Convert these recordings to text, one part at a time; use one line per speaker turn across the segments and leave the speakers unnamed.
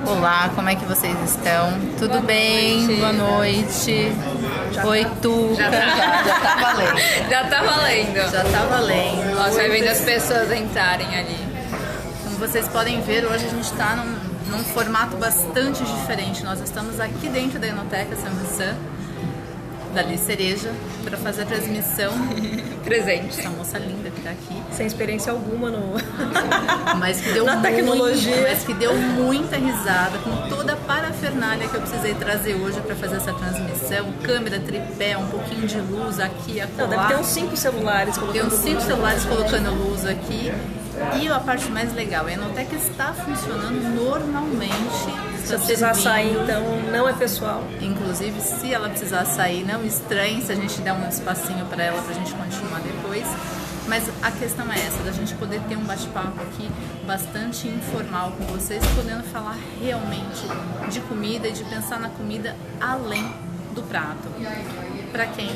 Olá, como é que vocês estão? Tudo
Boa
bem?
noite.
Boa noite. Oi, Tuca.
Já tá
valendo.
Já tá valendo.
Já tá valendo.
Nossa, vai vendo as pessoas entrarem ali.
Como vocês podem ver, hoje a gente está num formato bastante diferente. Nós estamos aqui dentro da Enoteca São Vicente, da Liz Cereja, para fazer a transmissão.
Presente.
Essa moça linda que está aqui.
Sem experiência alguma
Mas que deu
na tecnologia.
Mas que deu muita risada com toda a parafernália que eu precisei trazer hoje para fazer essa transmissão. Câmera, tripé, um pouquinho de luz aqui, acolá.
Não, deve ter uns 5 celulares colocando
Tem uns 5
luz.
celulares colocando luz aqui. E a parte mais legal, a Enoteca está funcionando normalmente.
Se eu precisar sair, então não é pessoal.
Inclusive, se ela precisar sair, não estranhe se a gente der um espacinho para ela, para a gente continuar depois. Mas a questão é essa, da gente poder ter um bate-papo aqui bastante informal com vocês, podendo falar realmente de comida e de pensar na comida além do prato. Para quem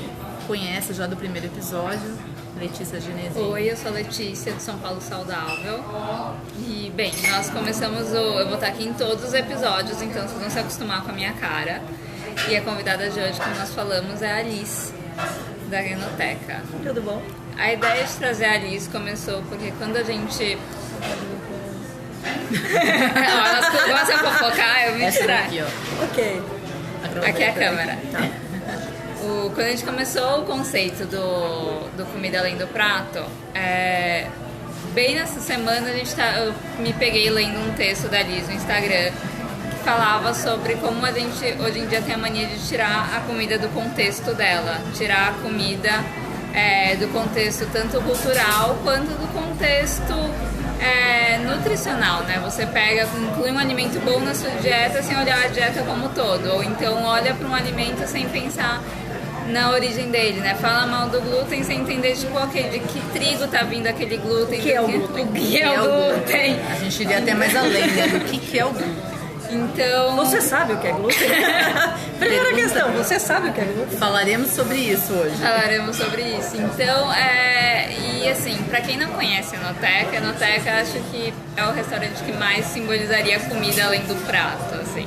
conhece já do primeiro episódio, Letícia Genesi.
Oi, eu sou a Letícia, de São Paulo Saudável. E, bem, nós começamos eu vou estar aqui em todos os episódios, então vocês vão se acostumar com a minha cara. E a convidada de hoje, como nós falamos, é a Alice, da Enoteca.
Tudo bom?
A ideia de trazer a Alice começou porque quando a gente... Elas começam a fofocar, eu me
Essa
distraio.
daqui, ó.
Ok.
Aqui é a câmera. Quando a gente começou o conceito do Comida Além do Prato, bem nessa semana eu me peguei lendo um texto da Liz no Instagram que falava sobre como a gente hoje em dia tem a mania de tirar a comida do contexto dela, tirar a comida do contexto tanto cultural quanto do contexto nutricional, né? Você inclui um alimento bom na sua dieta sem olhar a dieta como todo, ou então olha para um alimento sem pensar na origem dele, né? Fala mal do glúten sem entender de que trigo tá vindo aquele glúten.
O que é o glúten?
O que é o glúten?
A gente iria até mais além, né? Do que é o glúten.
Então...
Você sabe o que é glúten? Primeira questão, você sabe o que é glúten?
Falaremos sobre isso hoje.
Falaremos sobre isso. Então, e assim, pra quem não conhece a Enoteca acho que é o restaurante que mais simbolizaria a comida além do prato, assim.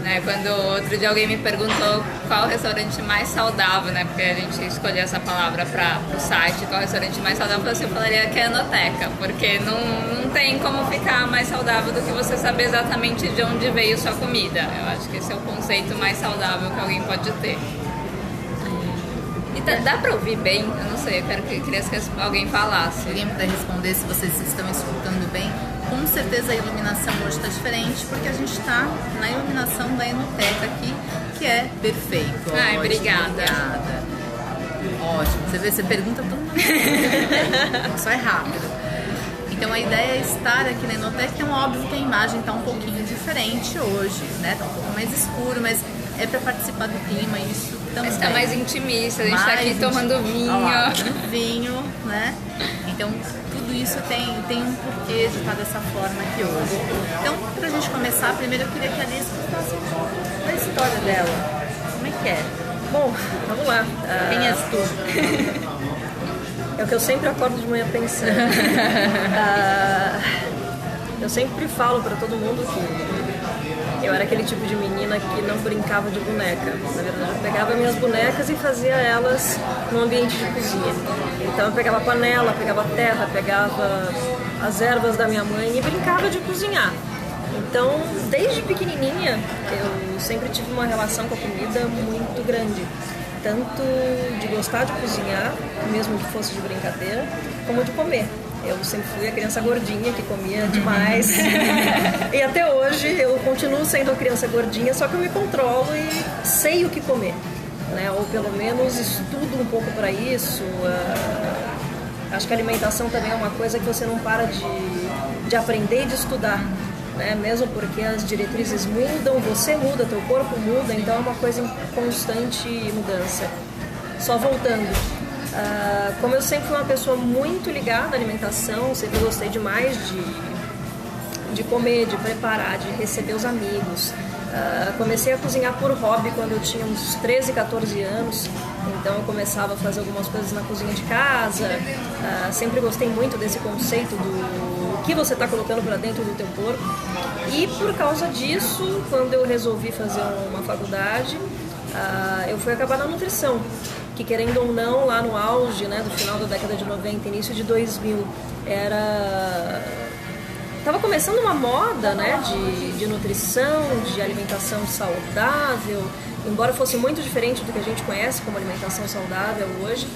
Né? Quando outro dia alguém me perguntou qual o restaurante mais saudável, né? Porque a gente escolheu essa palavra para o site, qual o restaurante mais saudável, eu falaria que é a Enoteca, porque não tem como ficar mais saudável do que você saber exatamente de onde veio sua comida. Eu acho que esse é o conceito mais saudável que alguém pode ter. E dá pra ouvir bem? Eu não sei, queria que alguém falasse.
Alguém puder responder se vocês estão escutando bem. Com certeza a iluminação hoje está diferente, porque a gente está na iluminação da Enoteca aqui, que é perfeito.
Ai,
Ótimo,
obrigada.
Ótimo. Você vê, você pergunta todo mundo. Só é rápido. Então a ideia é estar aqui na Enoteca, então óbvio que a imagem está um pouquinho diferente hoje, né? Está um pouco mais escuro, mas é para participar do clima, isso também.
Mas tá mais intimista, a gente tá aqui tomando vinho.
Olha lá, vinho, né? Então tudo isso tem um porquê de estar dessa forma aqui hoje. Então, pra gente começar, primeiro eu queria que a Alice contasse um pouco da história dela. Como é que é?
Bom, vamos lá.
Quem és tu?
É o que eu sempre acordo de manhã pensando. Eu sempre falo pra todo mundo que eu era aquele tipo de menina que não brincava de boneca. Na verdade, eu pegava minhas bonecas e fazia elas no ambiente de cozinha. Então eu pegava panela, pegava terra, pegava as ervas da minha mãe e brincava de cozinhar. Então, desde pequenininha, eu sempre tive uma relação com a comida muito grande. Tanto de gostar de cozinhar, mesmo que fosse de brincadeira, como de comer. Eu sempre fui a criança gordinha que comia demais. E até hoje eu continuo sendo a criança gordinha, só que eu me controlo e sei o que comer, né? Ou pelo menos estudo um pouco para isso. Acho que a alimentação também é uma coisa que você não para de aprender e de estudar, né? Mesmo porque as diretrizes mudam, você muda, teu corpo muda, então é uma coisa em constante mudança. Só voltando. Como eu sempre fui uma pessoa muito ligada à alimentação, sempre gostei demais de comer, de preparar, de receber os amigos. Comecei a cozinhar por hobby quando eu tinha uns 13, 14 anos. Então eu começava a fazer algumas coisas na cozinha de casa. Sempre gostei muito desse conceito do que você está colocando para dentro do teu corpo. E por causa disso, quando eu resolvi fazer uma faculdade, eu fui acabar na nutrição, que querendo ou não, lá no auge, né, do final da década de 90, início de 2000, estava começando uma moda, né, de nutrição, de alimentação saudável, embora fosse muito diferente do que a gente conhece como alimentação saudável hoje.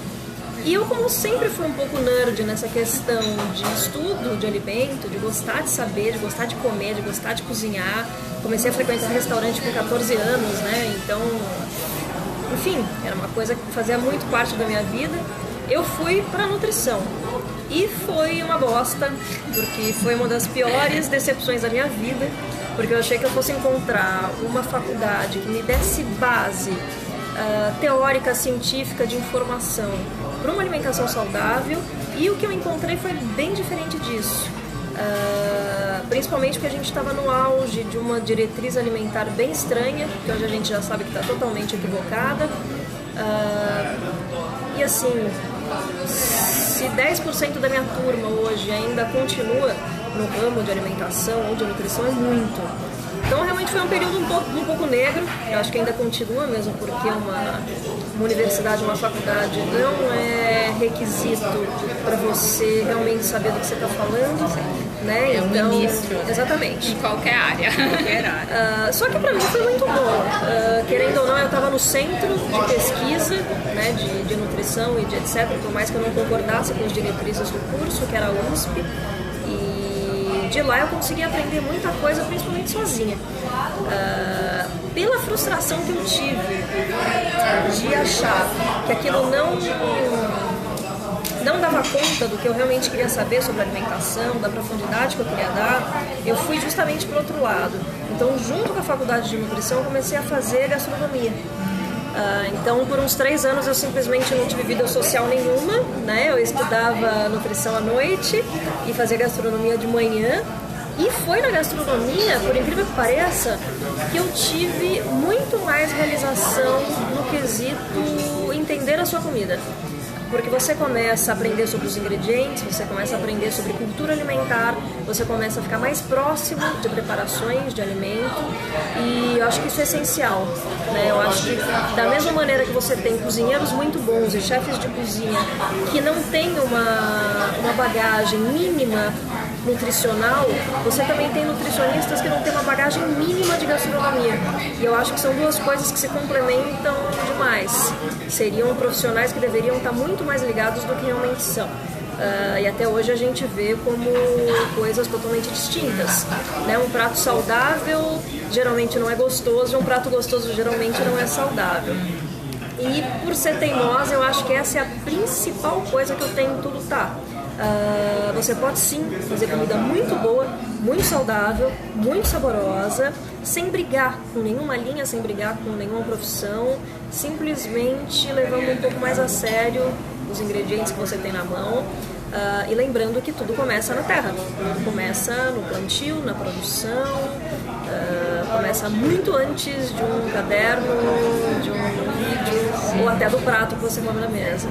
E eu, como sempre, fui um pouco nerd nessa questão de estudo de alimento, de gostar de saber, de gostar de comer, de gostar de cozinhar. Comecei a frequentar restaurante com 14 anos, né? Então, enfim, era uma coisa que fazia muito parte da minha vida. Eu fui para nutrição e foi uma bosta, porque foi uma das piores decepções da minha vida, porque eu achei que eu fosse encontrar uma faculdade que me desse base teórica, científica, de informação para uma alimentação saudável, e o que eu encontrei foi bem diferente disso. Principalmente porque a gente estava no auge de uma diretriz alimentar bem estranha, que hoje a gente já sabe que está totalmente equivocada. E assim, se 10% da minha turma hoje ainda continua no ramo de alimentação ou de nutrição, é muito. Então realmente foi um período um pouco negro. Eu acho que ainda continua, mesmo porque uma universidade, uma faculdade não é requisito para você realmente saber do que você está falando, né?
É
então,
um início.
Exatamente.
Em qualquer área.
Só que para mim foi muito bom. Querendo ou não, eu estava no centro de pesquisa, né, de nutrição e de etc. Por mais que eu não concordasse com as diretrizes do curso, que era a USP. De lá eu consegui aprender muita coisa, principalmente sozinha. Pela frustração que eu tive de achar que aquilo não dava conta do que eu realmente queria saber sobre a alimentação, da profundidade que eu queria dar, eu fui justamente para o outro lado. Então, junto com a faculdade de nutrição, eu comecei a fazer gastronomia. Então, por uns 3 anos, eu simplesmente não tive vida social nenhuma, né? Eu estudava nutrição à noite e fazia gastronomia de manhã. E foi na gastronomia, por incrível que pareça, que eu tive muito mais realização no quesito entender a sua comida. Porque você começa a aprender sobre os ingredientes, você começa a aprender sobre cultura alimentar, você começa a ficar mais próximo de preparações de alimento, e eu acho que isso é essencial, né? Eu acho que da mesma maneira que você tem cozinheiros muito bons e chefes de cozinha que não têm uma bagagem mínima nutricional, você também tem nutricionistas que não têm uma bagagem mínima de gastronomia. E eu acho que são duas coisas que se complementam demais. Seriam profissionais que deveriam estar muito mais ligados do que realmente são. E até hoje a gente vê como coisas totalmente distintas, né? Um prato saudável geralmente não é gostoso, um prato gostoso geralmente não é saudável. E por ser teimosa, eu acho que essa é a principal coisa que eu tento lutar. Você pode sim fazer comida muito boa, muito saudável, muito saborosa, sem brigar com nenhuma linha, sem brigar com nenhuma profissão, simplesmente levando um pouco mais a sério os ingredientes que você tem na mão. E lembrando que tudo começa na terra, começa no plantio, na produção, começa muito antes de um caderno, de um vídeo, ou até do prato que você come na mesa.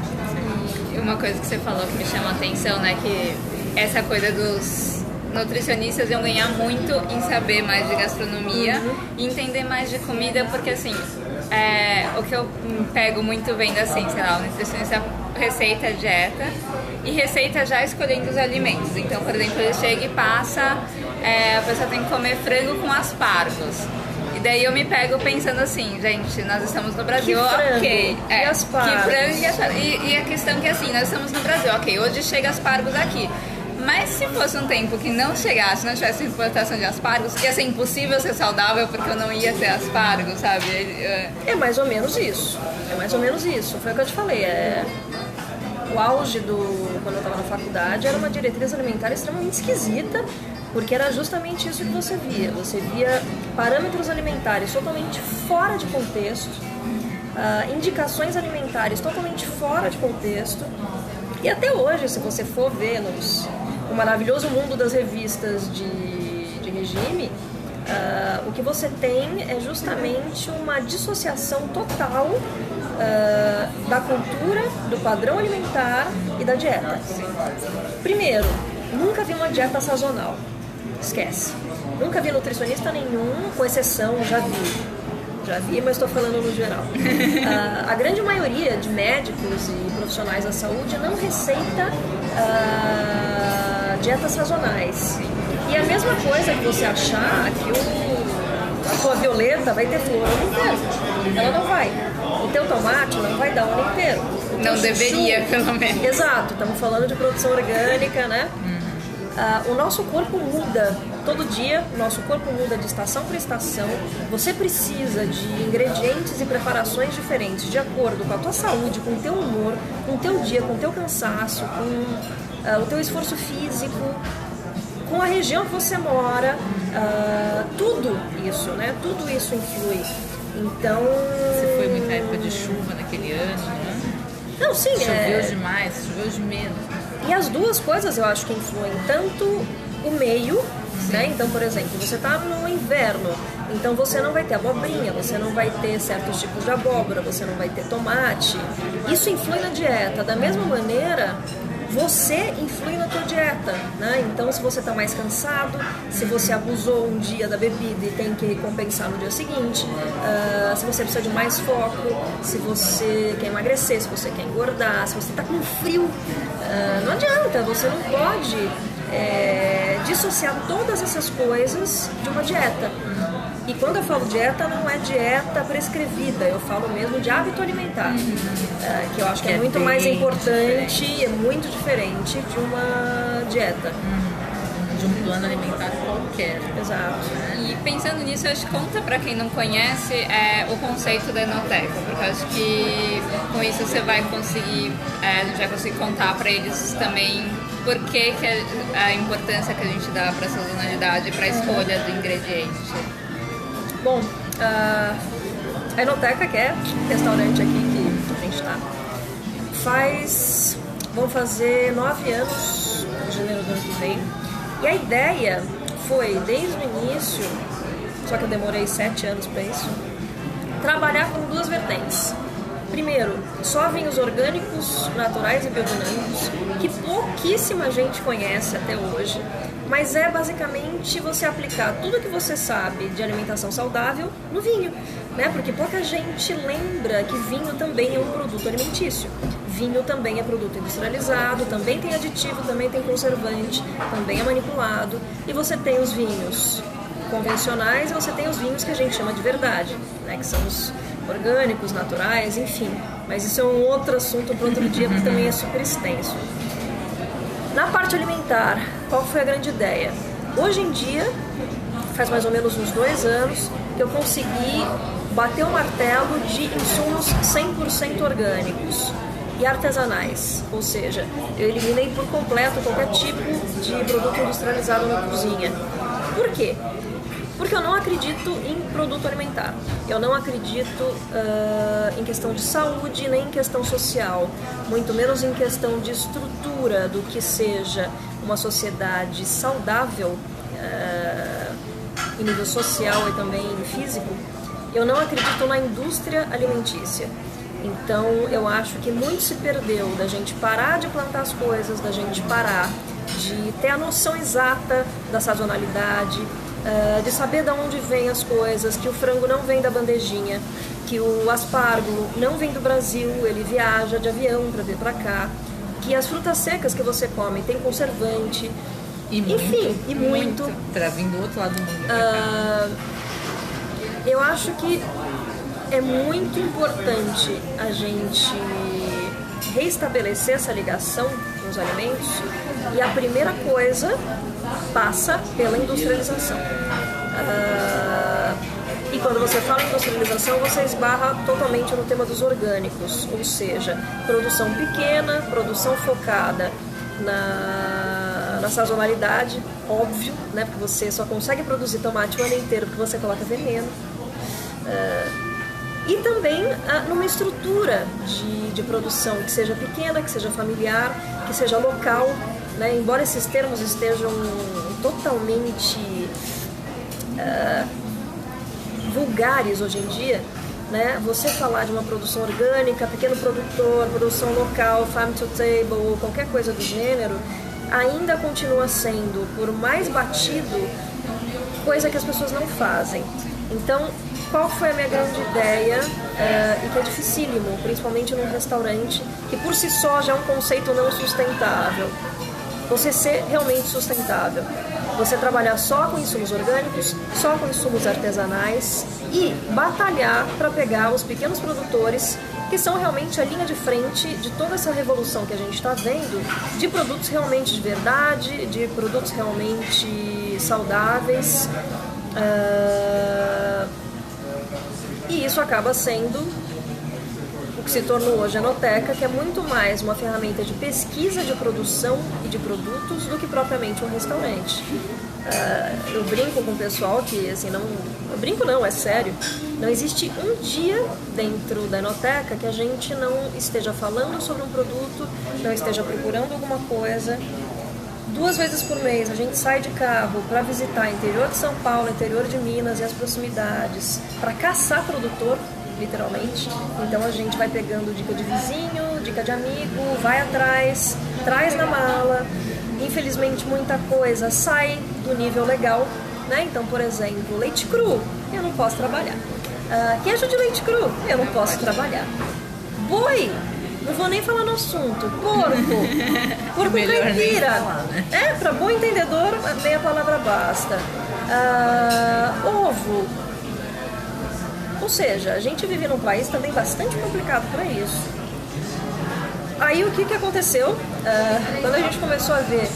Uma coisa que você falou que me chama a atenção, né, que essa coisa dos nutricionistas iam ganhar muito em saber mais de gastronomia e entender mais de comida, porque assim, o que eu pego muito vendo assim, sei lá, o nutricionista receita dieta e receita já escolhendo os alimentos. Então, por exemplo, ele chega e passa, a pessoa tem que comer frango com aspargos. E daí eu me pego pensando assim, gente, nós estamos no Brasil, ok.
E aspargos?
Que frango e aspargos. E a questão que assim, nós estamos no Brasil, ok, hoje chega aspargos aqui. Mas se fosse um tempo que não chegasse, não tivesse importação de aspargos, ia ser impossível ser saudável porque eu não ia ter aspargos, sabe?
É mais ou menos isso. É mais ou menos isso. Foi o que eu te falei. O auge quando eu estava na faculdade era uma diretriz alimentar extremamente esquisita, porque era justamente isso que você via. Você via parâmetros alimentares totalmente fora de contexto, indicações alimentares totalmente fora de contexto. E até hoje, se você for ver no maravilhoso mundo das revistas de regime, O que você tem é justamente uma dissociação total da cultura, do padrão alimentar e da dieta. Primeiro, nunca vi uma dieta sazonal. Esquece. Nunca vi nutricionista nenhum, com exceção, já vi, mas estou falando no geral. A grande maioria de médicos e profissionais da saúde não receita dietas sazonais. E a mesma coisa que você achar que a tua violeta vai ter flor o ano inteiro. Ela não vai. O teu tomate não vai dar o ano inteiro.
Não deveria, pelo menos.
Exato, estamos falando de produção orgânica, né? O nosso corpo muda todo dia, o nosso corpo muda de estação para estação. Você precisa de ingredientes e preparações diferentes de acordo com a tua saúde, com o teu humor, com o teu dia, com o teu cansaço, com o teu esforço físico, com a região que você mora, tudo isso, né? Tudo isso influi. Então...
Você foi muita época de chuva naquele ano, né?
Não, sim,
choveu demais, choveu de menos.
E as duas coisas eu acho que influem, tanto o meio, né? Então, por exemplo, você está no inverno, então você não vai ter abobrinha, você não vai ter certos tipos de abóbora, você não vai ter tomate. Isso influi na dieta. Da mesma maneira, você influi na tua dieta, né? Então, se você está mais cansado, se você abusou um dia da bebida e tem que recompensar no dia seguinte, se você precisa de mais foco, se você quer emagrecer, se você quer engordar, se você está com frio, não adianta, você não pode dissociar todas essas coisas de uma dieta. E quando eu falo dieta, não é dieta prescrevida, eu falo mesmo de hábito alimentar, que eu acho que é muito mais importante e é muito diferente de uma dieta.
De um plano alimentar qualquer.
Exato.
E pensando nisso, eu acho que conta pra quem não conhece o conceito da Enoteca, porque eu acho que com isso você vai conseguir, a gente vai conseguir contar pra eles também por que a importância que a gente dá pra sazonalidade e pra escolha do ingrediente.
Bom, a Enoteca, que é o restaurante aqui que a gente está, vão fazer 9 anos em janeiro do ano que vem. E a ideia foi, desde o início, só que eu demorei 7 anos para isso, trabalhar com 2 vertentes. Primeiro, só vinhos orgânicos, naturais e biodinâmicos, que pouquíssima gente conhece até hoje, mas é basicamente você aplicar tudo que você sabe de alimentação saudável no vinho, né? Porque pouca gente lembra que vinho também é um produto alimentício. Vinho também é produto industrializado, também tem aditivo, também tem conservante, também é manipulado. E você tem os vinhos convencionais e você tem os vinhos que a gente chama de verdade, né? Que são os orgânicos, naturais, enfim. Mas isso é um outro assunto para outro dia, porque também é super extenso. Na parte alimentar, qual foi a grande ideia? Hoje em dia, faz mais ou menos uns 2 anos, que eu consegui bater o martelo de insumos 100% orgânicos e artesanais, ou seja, eu eliminei por completo qualquer tipo de produto industrializado na cozinha. Por quê? Porque eu não acredito em produto alimentar, eu não acredito em questão de saúde nem em questão social, muito menos em questão de estrutura do que seja uma sociedade saudável em nível social e também físico. Eu não acredito na indústria alimentícia. Então eu acho que muito se perdeu da gente parar de plantar as coisas, da gente parar de ter a noção exata da sazonalidade, de saber de onde vêm as coisas, que o frango não vem da bandejinha, que o aspargo não vem do Brasil, ele viaja de avião para vir para cá, que as frutas secas que você come tem conservante, e muito.
Para vir do outro lado do mundo.
Eu acho que é muito importante a gente reestabelecer essa ligação com os alimentos, e a primeira coisa passa pela industrialização. E quando você fala em industrialização, você esbarra totalmente no tema dos orgânicos, ou seja, produção pequena, produção focada na sazonalidade, óbvio, né? Porque você só consegue produzir tomate o ano inteiro porque você coloca veneno. E também numa estrutura de produção que seja pequena, que seja familiar, que seja local, né? Embora esses termos estejam totalmente vulgares hoje em dia, né? Você falar de uma produção orgânica, pequeno produtor, produção local, farm to table, ou qualquer coisa do gênero, ainda continua sendo, por mais batido, coisa que as pessoas não fazem. Então, qual foi a minha grande ideia, e que é dificílimo, principalmente num restaurante, que por si só já é um conceito não sustentável. Você ser realmente sustentável. Você trabalhar só com insumos orgânicos, só com insumos artesanais e batalhar para pegar os pequenos produtores que são realmente a linha de frente de toda essa revolução que a gente está vendo de produtos realmente de verdade, de produtos realmente saudáveis. E isso acaba sendo o que se tornou hoje a Enoteca, que é muito mais uma ferramenta de pesquisa de produção e de produtos do que propriamente um restaurante. Eu brinco com o pessoal que, assim, não... Eu brinco não, é sério. Não existe um dia dentro da Enoteca que a gente não esteja falando sobre um produto, não esteja procurando alguma coisa. 2 vezes por mês a gente sai de carro para visitar interior de São Paulo, interior de Minas e as proximidades, para caçar produtor, literalmente. Então a gente vai pegando dica de vizinho, dica de amigo, vai atrás, traz na mala. Infelizmente muita coisa sai do nível legal, né? Então, por exemplo, leite cru, eu não posso trabalhar. Queijo de leite cru, eu não posso trabalhar. Boi, não vou nem falar no assunto. Porco caipira. Para bom entendedor, meia palavra basta. Ovo. Ou seja, a gente vive num país também bastante complicado para isso. Aí o que aconteceu? Quando a gente começou a ver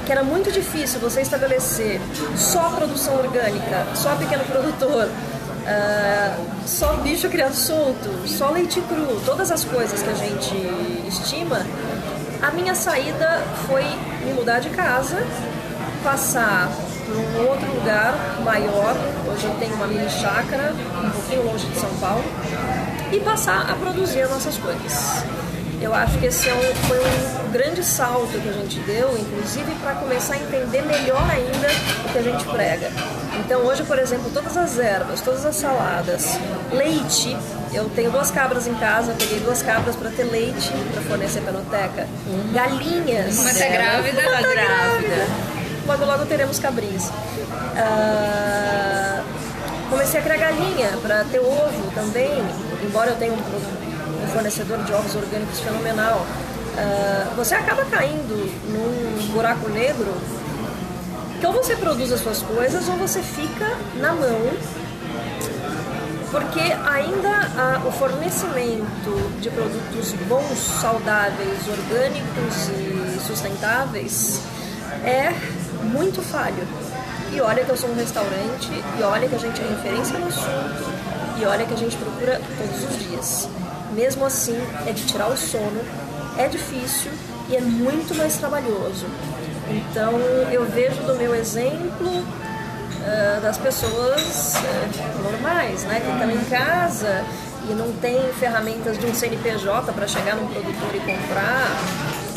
que era muito difícil você estabelecer só produção orgânica, só pequeno produtor, só bicho criado solto, só leite cru, todas as coisas que a gente estima, a minha saída foi me mudar de casa, passar para um outro lugar maior. Hoje eu tenho uma mini chácara um pouquinho longe de São Paulo, e passar a produzir as nossas coisas. Eu acho que esse foi um grande salto que a gente deu, inclusive para começar a entender melhor ainda o que a gente prega. Então hoje, por exemplo, todas as ervas, todas as saladas, leite, eu tenho 2 cabras em casa, peguei 2 cabras para ter leite para fornecer para a Enoteca. Galinhas.
Uma tá grávida.
Tá grávida. Logo teremos cabrinhos. Comecei a criar galinha para ter ovo também, embora eu tenha um fornecedor de ovos orgânicos fenomenal. Você acaba caindo num buraco negro que ou você produz as suas coisas ou você fica na mão, porque ainda o fornecimento de produtos bons, saudáveis, orgânicos e sustentáveis é muito falho. E olha que eu sou um restaurante, e olha que a gente é referência no assunto, e olha que a gente procura todos os dias. Mesmo assim, é de tirar o sono, é difícil e é muito mais trabalhoso. Então, eu vejo do meu exemplo das pessoas normais, né, que estão em casa e não tem ferramentas de um CNPJ para chegar num produtor e comprar,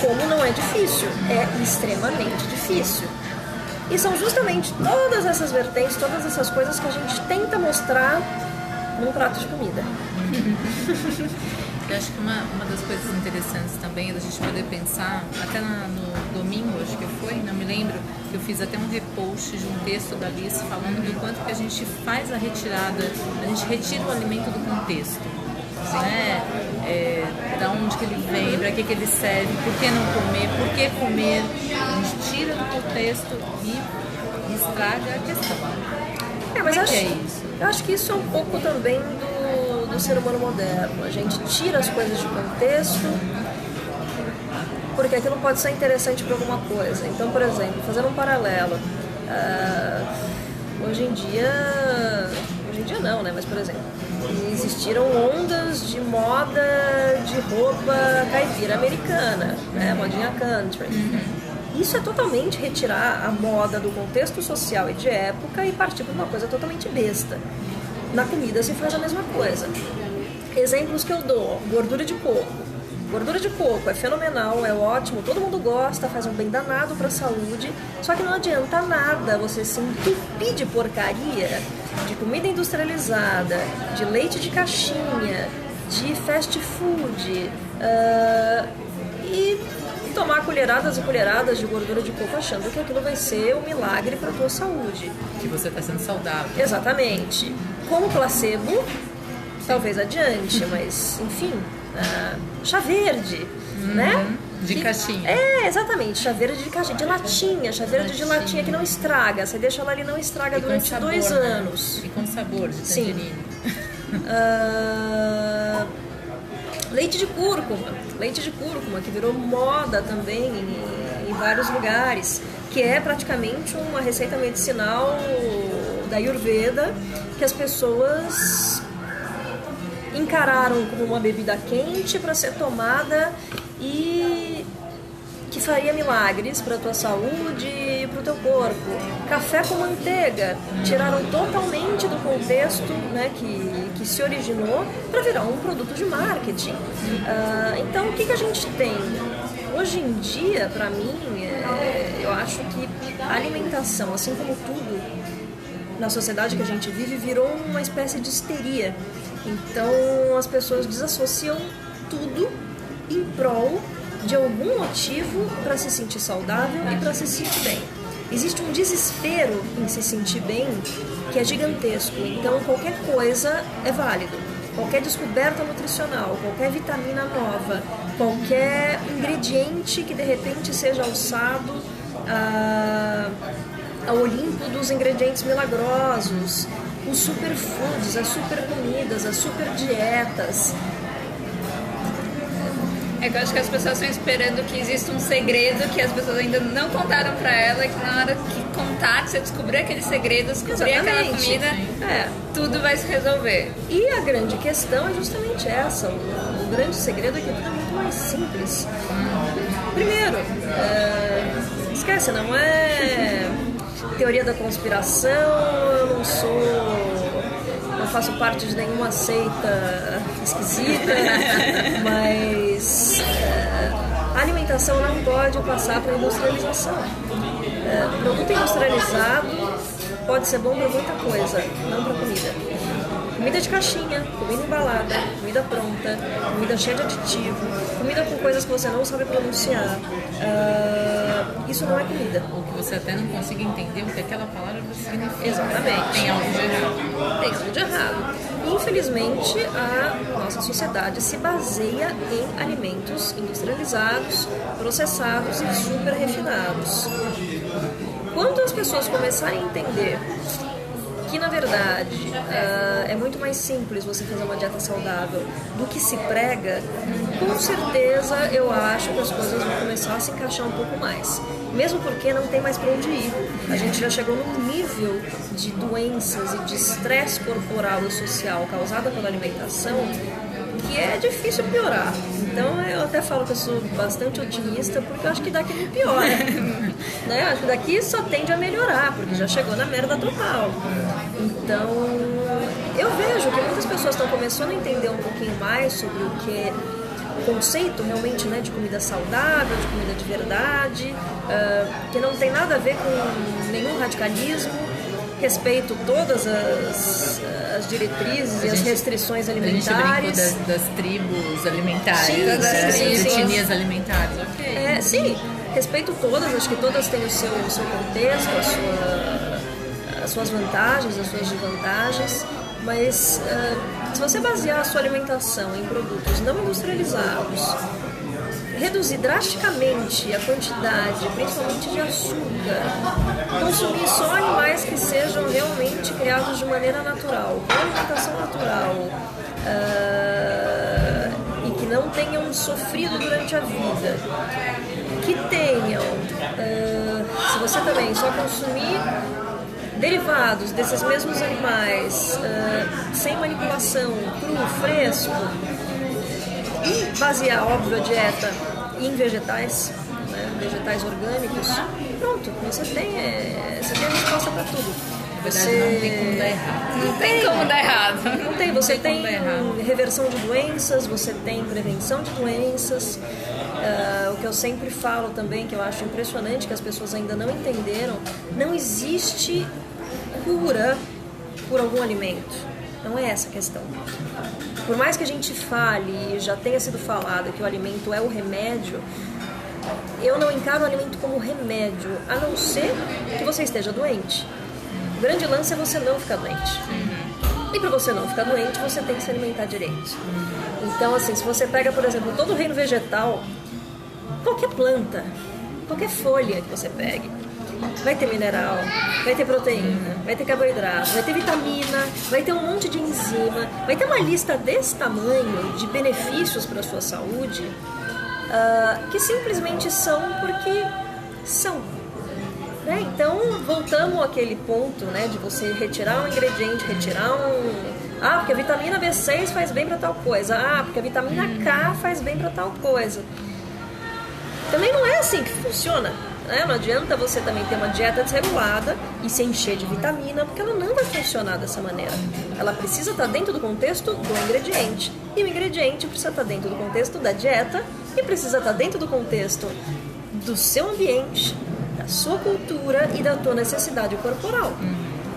como não é difícil, é extremamente difícil. E são justamente todas essas vertentes, todas essas coisas que a gente tenta mostrar num prato de comida.
Eu acho que uma das coisas interessantes também é da gente poder pensar, até no domingo, acho que foi, não me lembro, que eu fiz até um repost de um texto da Alice falando do quanto que a gente faz a retirada, a gente retira o alimento do contexto, né? Da onde que ele vem, para que ele serve, por que não comer, por que comer, a gente tira do contexto e estraga a questão.
Mas eu acho que isso é um pouco também do ser humano moderno. A gente tira as coisas de contexto porque aquilo pode ser interessante para alguma coisa. Então, por exemplo, fazendo um paralelo, hoje em dia não, né? Mas, por exemplo, existiram ondas de moda de roupa caipira americana, né? Modinha country. Isso é totalmente retirar a moda do contexto social e de época e partir para uma coisa totalmente besta. Na comida se faz a mesma coisa. Exemplos que eu dou: gordura de porco. Gordura de coco é fenomenal, é ótimo, todo mundo gosta, faz um bem danado para a saúde, só que não adianta nada você se entupir de porcaria, de comida industrializada, de leite de caixinha, de fast food, e tomar colheradas e colheradas de gordura de coco achando que aquilo vai ser um milagre para a tua saúde.
Que você está sendo saudável.
Exatamente. Como placebo, talvez adiante, mas enfim, chá verde, né?
De caixinha.
Exatamente, chá verde de caixinha, de latinha, chá verde de latinha que não estraga, você deixa ela ali, não estraga durante
sabor,
2 anos.
E com sabor de tangerina.
Leite de cúrcuma, que virou moda também em vários lugares, que é praticamente uma receita medicinal da Ayurveda, que as pessoas encararam como uma bebida quente para ser tomada e que faria milagres para a tua saúde e para o teu corpo. Café com manteiga, tiraram totalmente do contexto, né, que se originou para virar um produto de marketing. Então, o que a gente tem? Hoje em dia, para mim, eu acho que a alimentação, assim como tudo na sociedade que a gente vive, virou uma espécie de histeria. Então, as pessoas desassociam tudo em prol de algum motivo para se sentir saudável e para se sentir bem. Existe um desespero em se sentir bem que é gigantesco, então qualquer coisa é válido. Qualquer descoberta nutricional, qualquer vitamina nova, qualquer ingrediente que de repente seja alçado ao Olimpo dos ingredientes milagrosos, os superfoods, as super comidas, as super dietas.
É que eu acho que as pessoas estão esperando que exista um segredo que as pessoas ainda não contaram pra ela, que na hora que contar, que você descobrir aquele segredo, descobrir aquela comida, tudo vai se resolver.
E a grande questão é justamente essa. O grande segredo é que tudo é muito mais simples. Primeiro, esquece, não é teoria da conspiração, eu não faço parte de nenhuma seita esquisita, mas a alimentação não pode passar para a industrialização. Produto industrializado pode ser bom para muita coisa, não para comida. Comida de caixinha, comida embalada, comida pronta, comida cheia de aditivo, comida com coisas que você não sabe pronunciar. Isso não é comida.
Ou que você até não consiga entender o que aquela palavra significa.
Exatamente.
Tem algo de errado.
Tem algo de errado. Infelizmente, a nossa sociedade se baseia em alimentos industrializados, processados e super refinados. Quando as pessoas começarem a entender que, na verdade, é muito mais simples você fazer uma dieta saudável do que se prega, com certeza eu acho que as coisas vão começar a se encaixar um pouco mais. Mesmo porque não tem mais para onde ir. A gente já chegou num nível de doenças e de estresse corporal e social causada pela alimentação que é difícil piorar. Então eu até falo que eu sou bastante otimista porque eu acho que daqui não piora. Né? Acho que daqui só tende a melhorar, porque já chegou na merda total. Então eu vejo que muitas pessoas estão começando a entender um pouquinho mais sobre o que é o conceito realmente, né, de comida saudável, de comida de verdade, que não tem nada a ver com nenhum radicalismo. Respeito todas as diretrizes e as restrições alimentares.
A gente brincou das tribos alimentares, das etnias alimentares. Okay.
Sim, respeito todas, acho que todas têm o seu contexto, as suas vantagens, as suas desvantagens, mas se você basear a sua alimentação em produtos não industrializados, reduzir drasticamente a quantidade, principalmente de açúcar, consumir só animais que sejam realmente criados de maneira natural, com alimentação natural, e que não tenham sofrido durante a vida, que tenham, se você também só consumir derivados desses mesmos animais, sem manipulação, cru, fresco, e basear, óbvio, a dieta em vegetais, né, vegetais orgânicos, pronto, você tem a resposta para tudo.
Não tem como dar errado.
Não tem como dar errado.
Não tem, você
Não tem como
tem
dar errado.
reversão de doenças, você tem prevenção de doenças. O que eu sempre falo também, que eu acho impressionante, que as pessoas ainda não entenderam, não existe cura por algum alimento. Não é essa a questão. Por mais que a gente fale, já tenha sido falado que o alimento é o remédio, eu não encaro o alimento como remédio, a não ser que você esteja doente. O grande lance é você não ficar doente. E para você não ficar doente, você tem que se alimentar direito. Então, assim, se você pega, por exemplo, todo o reino vegetal, qualquer planta, qualquer folha que você pegue, vai ter mineral, vai ter proteína, vai ter carboidrato, vai ter vitamina, vai ter um monte de enzima, vai ter uma lista desse tamanho de benefícios para a sua saúde, que simplesmente são porque são. Né? Então, voltamos àquele ponto, né, de você retirar um ingrediente, porque a vitamina B6 faz bem para tal coisa, porque a vitamina K faz bem para tal coisa. Também não é assim que funciona. Né? Não adianta você também ter uma dieta desregulada e se encher de vitamina, porque ela não vai funcionar dessa maneira. Ela precisa estar dentro do contexto do ingrediente. E o ingrediente precisa estar dentro do contexto da dieta e precisa estar dentro do contexto do seu ambiente, da sua cultura e da tua necessidade corporal.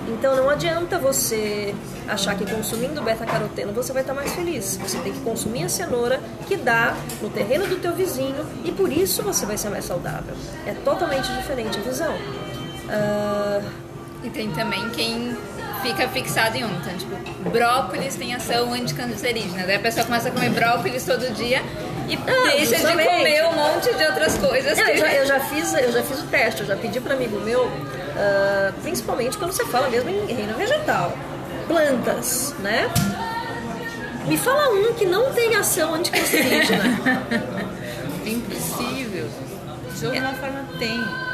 Então não adianta você achar que consumindo beta-caroteno você vai estar mais feliz. Você tem que consumir a cenoura que dá no terreno do teu vizinho e por isso você vai ser mais saudável. É totalmente diferente a visão.
E tem também quem fica fixado em um. Então, tipo, brócolis tem ação anticancerígena. Daí a pessoa começa a comer brócolis todo dia e deixa
justamente.
de comer um monte de outras coisas.
Eu já fiz o teste, eu já pedi para amigo meu, principalmente quando você fala mesmo em reino vegetal. Plantas, né? Me fala um que não tem ação anticancerígena.
Impossível. De alguma forma tem.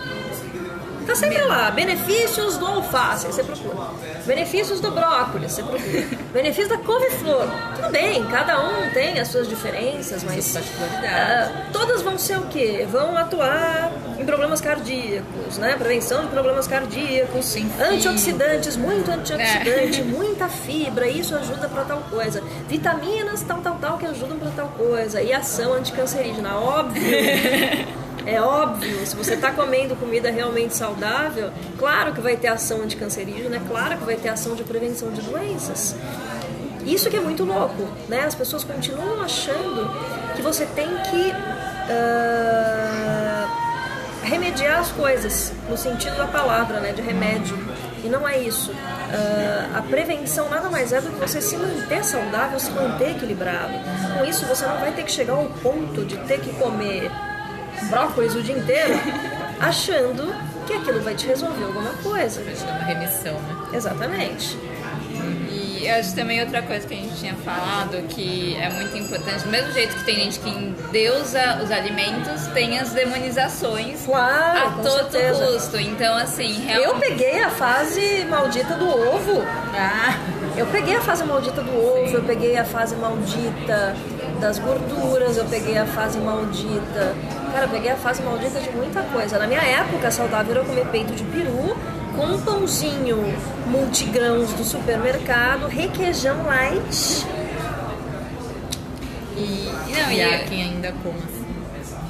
Tá sempre lá, benefícios do alface, você procura. Benefícios do brócolis, você procura. Benefícios da couve-flor. Tudo bem, cada um tem as suas diferenças, mas todas vão ser o quê? Vão atuar em problemas cardíacos, né? Prevenção de problemas cardíacos,
Sim.
antioxidantes, muito antioxidante, muita fibra, isso ajuda pra tal coisa. Vitaminas, tal, que ajudam pra tal coisa. E ação anticancerígena, óbvio. É óbvio, se você está comendo comida realmente saudável, claro que vai ter ação anticancerígena, claro que vai ter ação de prevenção de doenças. Isso que é muito louco, né? As pessoas continuam achando que você tem que remediar as coisas, no sentido da palavra, né? De remédio. E não é isso. A prevenção nada mais é do que você se manter saudável, se manter equilibrado. Com isso, você não vai ter que chegar ao ponto de ter que comer brócolis o dia inteiro, achando que aquilo vai te resolver alguma coisa.
Vai te dar uma remissão, né?
Exatamente.
E eu acho também outra coisa que a gente tinha falado, que é muito importante, do mesmo jeito que tem gente que endeusa os alimentos, tem as demonizações
Claro,
a
com
todo
certeza.
custo. Então, assim, realmente...
Eu peguei a fase maldita do ovo. Eu peguei a fase maldita do ovo, eu peguei a fase maldita das gorduras, eu peguei a fase maldita... Cara, eu peguei a fase maldita de muita coisa. Na minha época, saudável era comer peito de peru com um pãozinho multigrãos do supermercado, requeijão light.
E há quem ainda coma assim.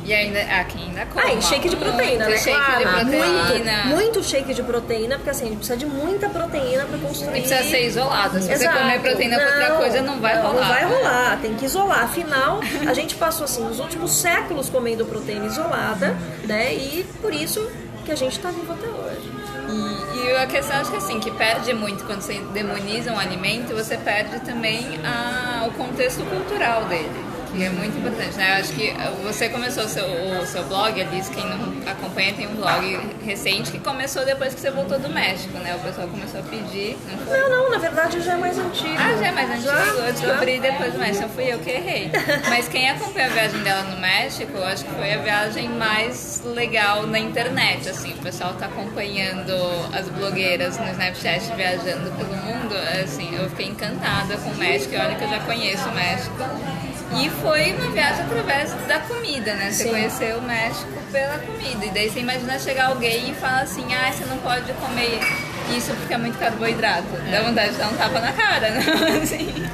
E ainda há quem ainda coma.
E shake de proteína, né?
Shake
Claro,
de proteína.
muito shake de proteína, porque assim, a gente precisa de muita proteína para construir.
E precisa ser isolado. Se
Exato.
você comer proteína com outra coisa, não vai rolar.
Não vai rolar, tem que isolar. Afinal, a gente passou assim os últimos séculos comendo proteína isolada, né? E por isso que a gente tá vivo até hoje.
E a questão acho que assim, que perde muito quando você demoniza um alimento, você perde também o contexto cultural dele. Que é muito importante, né? Eu acho que você começou o seu blog, Alice, quem não acompanha, tem um blog recente que começou depois que você voltou do México, né? O pessoal começou a pedir, não foi?
Não, na verdade já é mais antigo.
Já é mais antigo, eu descobri depois do México, fui eu que errei. Mas quem acompanhou a viagem dela no México, eu acho que foi a viagem mais legal na internet, assim. O pessoal tá acompanhando as blogueiras no Snapchat viajando pelo mundo, assim, eu fiquei encantada com o México, e olha que eu já conheço o México. E foi uma viagem através da comida, né? Você conheceu o México pela comida. E daí você imagina chegar alguém e falar assim, você não pode comer Isso porque é muito carboidrato. Dá vontade de dar um tapa na cara, né? Assim.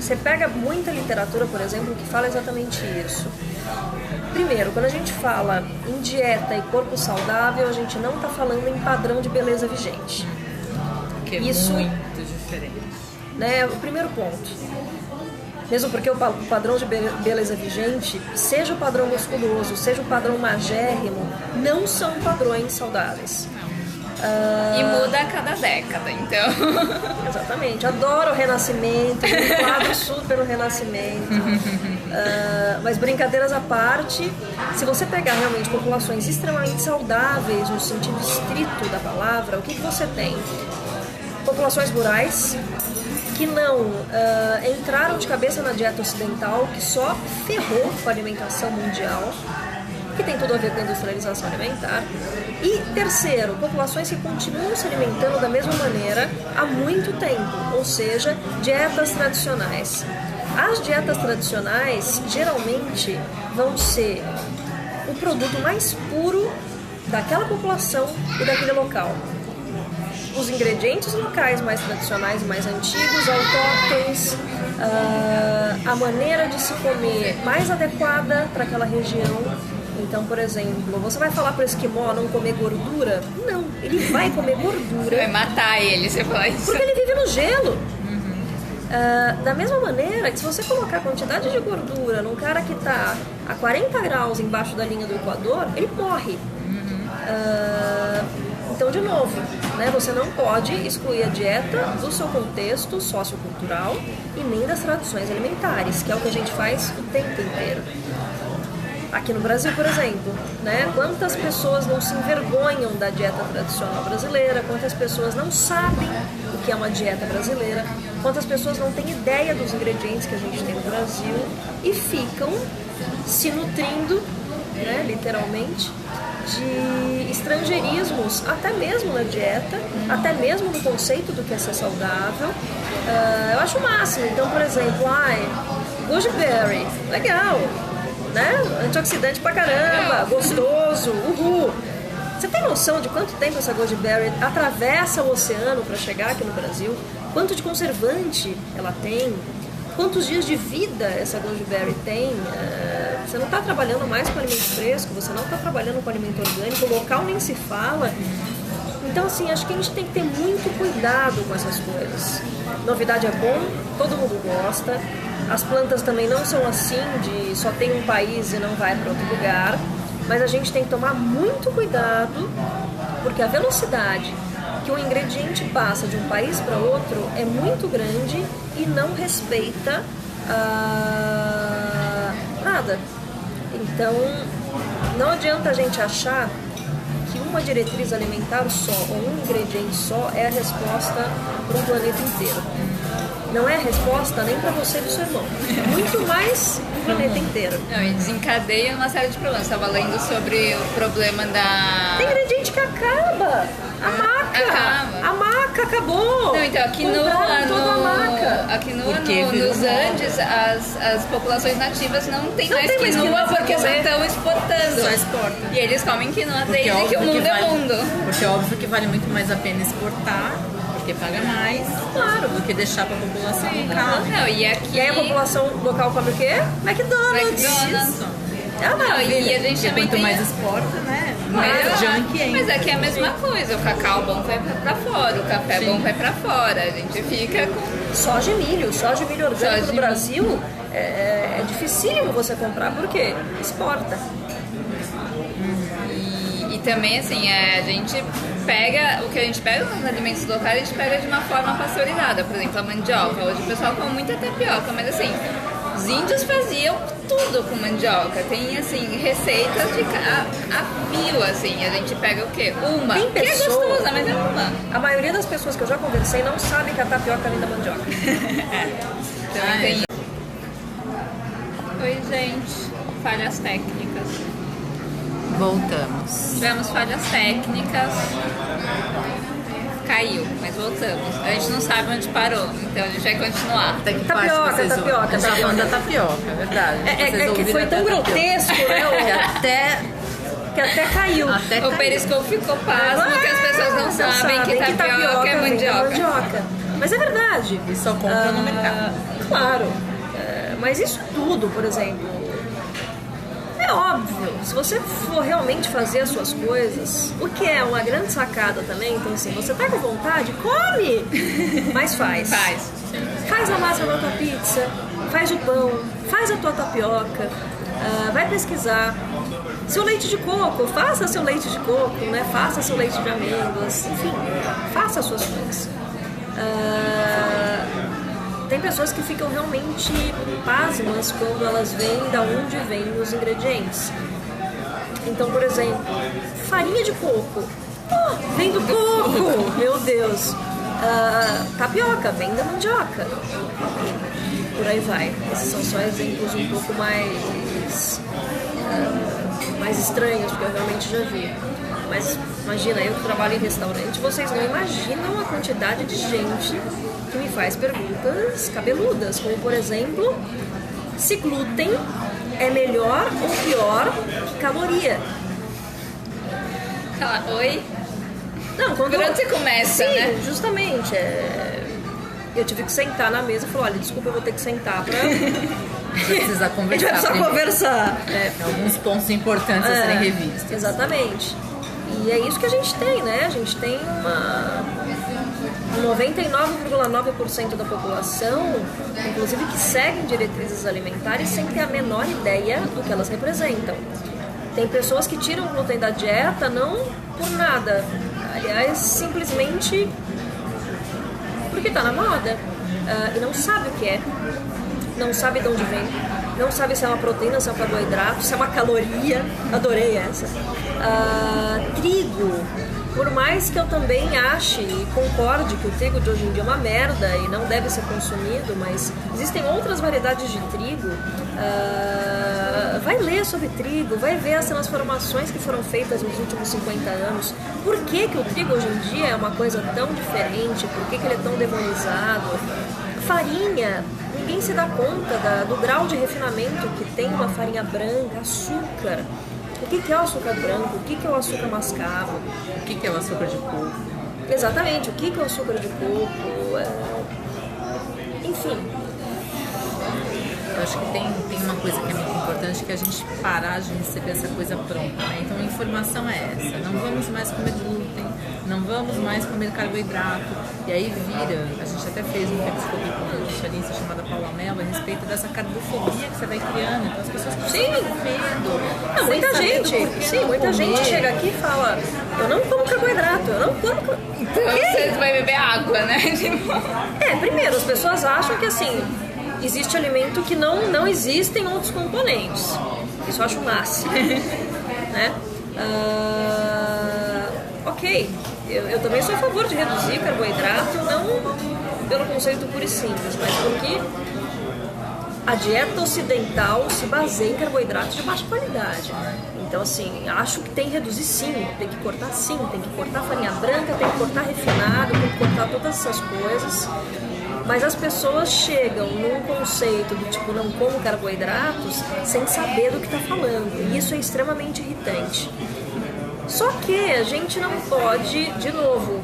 Você pega muita literatura, por exemplo, que fala exatamente isso. Primeiro, quando a gente fala em dieta e corpo saudável, a gente não está falando em padrão de beleza vigente.
Que é
isso,
muito diferente.
Né, o primeiro ponto. Mesmo porque o padrão de beleza vigente, seja o padrão musculoso, seja o padrão magérrimo, não são padrões saudáveis.
E muda a cada década, então.
Exatamente. Adoro o Renascimento, me enquadro super no Renascimento. Mas brincadeiras à parte, se você pegar realmente populações extremamente saudáveis, no sentido estrito da palavra, o que você tem? Populações rurais que não entraram de cabeça na dieta ocidental, que só ferrou com a alimentação mundial, que tem tudo a ver com a industrialização alimentar. E terceiro, populações que continuam se alimentando da mesma maneira há muito tempo, ou seja, dietas tradicionais. As dietas tradicionais geralmente vão ser o produto mais puro daquela população e daquele local. Os ingredientes locais mais tradicionais e mais antigos, autóctones, a maneira de se comer mais adequada para aquela região. Então, por exemplo, você vai falar para o esquimó não comer gordura? Não, ele vai comer gordura.
Vai matar ele, você fala isso.
Porque ele vive no gelo. Da mesma maneira que se você colocar a quantidade de gordura num cara que está a 40 graus embaixo da linha do Equador, ele morre. Então, de novo, né, você não pode excluir a dieta do seu contexto sociocultural e nem das tradições alimentares, que é o que a gente faz o tempo inteiro. Aqui no Brasil, por exemplo, né, quantas pessoas não se envergonham da dieta tradicional brasileira, quantas pessoas não sabem o que é uma dieta brasileira, quantas pessoas não têm ideia dos ingredientes que a gente tem no Brasil e ficam se nutrindo, né, literalmente, de estrangeirismos, até mesmo na dieta, até mesmo no conceito do que é ser saudável. Eu acho o máximo. Então, por exemplo, goji berry, legal, né? Antioxidante pra caramba, gostoso, uhul. Você tem noção de quanto tempo essa goji berry atravessa o oceano para chegar aqui no Brasil? Quanto de conservante ela tem? Quantos dias de vida essa goji berry tem? Você não está trabalhando mais com alimento fresco, você não está trabalhando com alimento orgânico, o local nem se fala. Então, assim, acho que a gente tem que ter muito cuidado com essas coisas. Novidade é bom, todo mundo gosta. As plantas também não são assim, de só tem um país e não vai para outro lugar. Mas a gente tem que tomar muito cuidado, porque a velocidade que o ingrediente passa de um país para outro é muito grande e não respeita nada. Então, não adianta a gente achar que uma diretriz alimentar só ou um ingrediente só é a resposta para um planeta inteiro. Não é a resposta nem para você e para o seu irmão. Muito mais o planeta inteiro.
Não, e desencadeia uma série de problemas. Estava lendo sobre o problema da...
Tem ingrediente que acaba. A maca acabou.
Não, então aqui nos Andes as populações nativas não tem mais quinoa porque só estão exportando.
Só exporta.
E eles comem quinoa desde que o mundo é mundo.
Porque é óbvio que vale muito mais a pena exportar, porque paga mais, claro, do que deixar para a população local.
Não, e aí
a população local come o quê? McDonald's. É uma maravilha.
E a gente também
quanto mais exporta, né?
Mais junk ainda. Mas aqui é a mesma coisa. O cacau bom vai pra fora, o café bom vai pra fora. A gente fica com...
Soja e milho orgânico no Brasil é dificílimo você comprar. Por quê? Exporta.
E também, assim, a gente pega... O que a gente pega nos alimentos locais, a gente pega de uma forma pasteurizada. Por exemplo, a mandioca. Hoje o pessoal come muita tapioca, mas assim... Os índios faziam tudo com mandioca. Tem, assim, receitas a mil, assim. A gente pega o quê? Uma.
Tem
que é gostosa, mas é uma.
A maioria das pessoas que eu já conversei não sabe que a tapioca vem da mandioca.
Então, tem... Oi, gente. Falhas técnicas.
Voltamos.
Tivemos falhas técnicas. Caiu, mas voltamos. A gente não sabe onde parou, então a gente vai continuar.
Até que
tapioca.
A gente falando da tapioca, é verdade.
É que foi tão grotesco, né?
Que até
que até caiu.
O Periscope ficou pasmo, que as pessoas não sabem que tapioca é mandioca.
Mas é verdade.
E só compra no mercado.
Claro. Mas isso tudo, por exemplo, é óbvio. Se você for realmente fazer as suas coisas, o que é uma grande sacada também, então assim, você tá com vontade, come! Mas faz. Faz a massa da tua pizza, faz o pão, faz a tua tapioca, vai pesquisar. Seu leite de coco, faça seu leite de coco, né? Faça seu leite de amêndoas, enfim, faça as suas coisas. Tem pessoas que ficam realmente pasmas quando elas veem de onde vêm os ingredientes. Então, por exemplo, farinha de coco. Vem do coco! Meu Deus! Tapioca, vem da mandioca. Por aí vai. Esses são só exemplos um pouco mais estranhos, porque eu realmente já vi. Mas imagina, eu que trabalho em restaurante, vocês não imaginam a quantidade de gente que me faz perguntas cabeludas, como por exemplo, se glúten é melhor ou pior que caloria?
Oi?
Não,
Por onde você começa,
sim,
né?
Justamente. Eu tive que sentar na mesa e falar, olha, desculpa, eu vou ter que sentar pra...
Precisa conversar.
A gente vai precisar conversar.
Alguns pontos importantes a serem revistos.
Exatamente. E é isso que a gente tem, né? A gente tem 99,9% da população, inclusive que seguem diretrizes alimentares sem ter a menor ideia do que elas representam. Tem pessoas que tiram o glúten da dieta não por nada, aliás, simplesmente porque tá na moda, e não sabe o que é, não sabe de onde vem, não sabe se é uma proteína, se é um carboidrato, se é uma caloria. Adorei essa. Trigo. Por mais que eu também ache e concorde que o trigo de hoje em dia é uma merda e não deve ser consumido, mas existem outras variedades de trigo. Vai ler sobre trigo, vai ver as transformações que foram feitas nos últimos 50 anos. Por que o trigo hoje em dia é uma coisa tão diferente? Por que ele é tão demonizado? Farinha. Ninguém se dá conta do grau de refinamento que tem uma farinha branca, açúcar. O que é o açúcar branco? O que é o açúcar mascavo?
O que é o açúcar de coco?
Exatamente, o que é o açúcar de coco? Enfim.
Eu acho que tem uma coisa que é muito importante, que é a gente parar de receber essa coisa pronta, né? Então a informação é essa, não vamos mais comer glúten, não vamos mais comer carboidrato. E aí vira, a gente até fez um Periscope com uma nutricionista chamada Paula Mello a respeito dessa carbofobia que você vai criando. Então as pessoas ficam com medo.
Não, muita gente chega aqui e fala, eu não como carboidrato, eu não como...
Então você vai beber água, né?
Primeiro, as pessoas acham que assim, existe alimento que não existem outros componentes. Isso eu acho o máximo. Né? Ok, eu também sou a favor de reduzir carboidrato, não pelo conceito puro e simples, mas porque a dieta ocidental se baseia em carboidratos de baixa qualidade. Então, assim, acho que tem que reduzir sim, tem que cortar sim, tem que cortar farinha branca, tem que cortar refinado, tem que cortar todas essas coisas. Mas as pessoas chegam num conceito do tipo, não como carboidratos, sem saber do que está falando. E isso é extremamente irritante. Só que a gente não pode, de novo,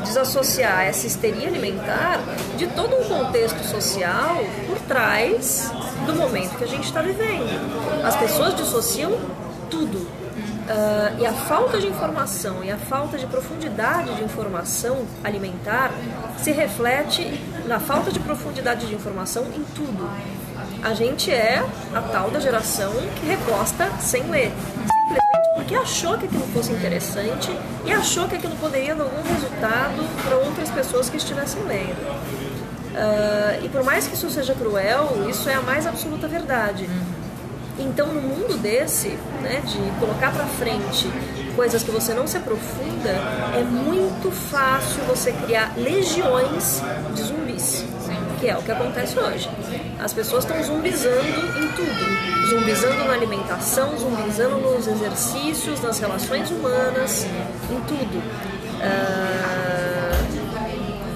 desassociar essa histeria alimentar de todo um contexto social por trás do momento que a gente está vivendo. As pessoas dissociam tudo. E a falta de informação e a falta de profundidade de informação alimentar se reflete na falta de profundidade de informação em tudo. A gente é a tal da geração que reposta sem ler, simplesmente porque achou que aquilo fosse interessante e achou que aquilo poderia dar algum resultado para outras pessoas que estivessem lendo. E por mais que isso seja cruel, isso é a mais absoluta verdade. Então, no mundo desse, né, de colocar pra frente coisas que você não se aprofunda, é muito fácil você criar legiões de zumbis, que é o que acontece hoje. As pessoas estão zumbizando em tudo. Zumbizando na alimentação, zumbizando nos exercícios, nas relações humanas, em tudo.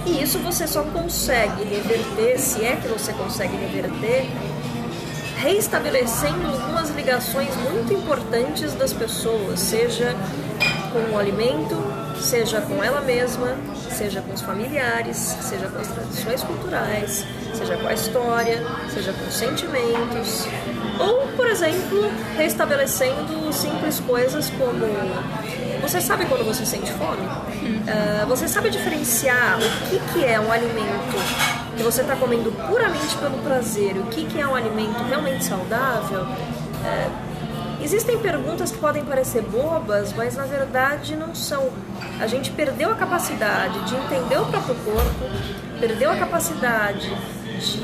E isso você só consegue reverter, se é que você consegue reverter, reestabelecendo algumas ligações muito importantes das pessoas, seja com o alimento, seja com ela mesma, seja com os familiares, seja com as tradições culturais, seja com a história, seja com os sentimentos, ou, por exemplo, reestabelecendo simples coisas como: você sabe quando você sente fome? Você sabe diferenciar o que é um alimento que você está comendo puramente pelo prazer e o que é um alimento realmente saudável? Existem perguntas que podem parecer bobas, mas na verdade não são. A gente perdeu a capacidade de entender o próprio corpo, perdeu a capacidade de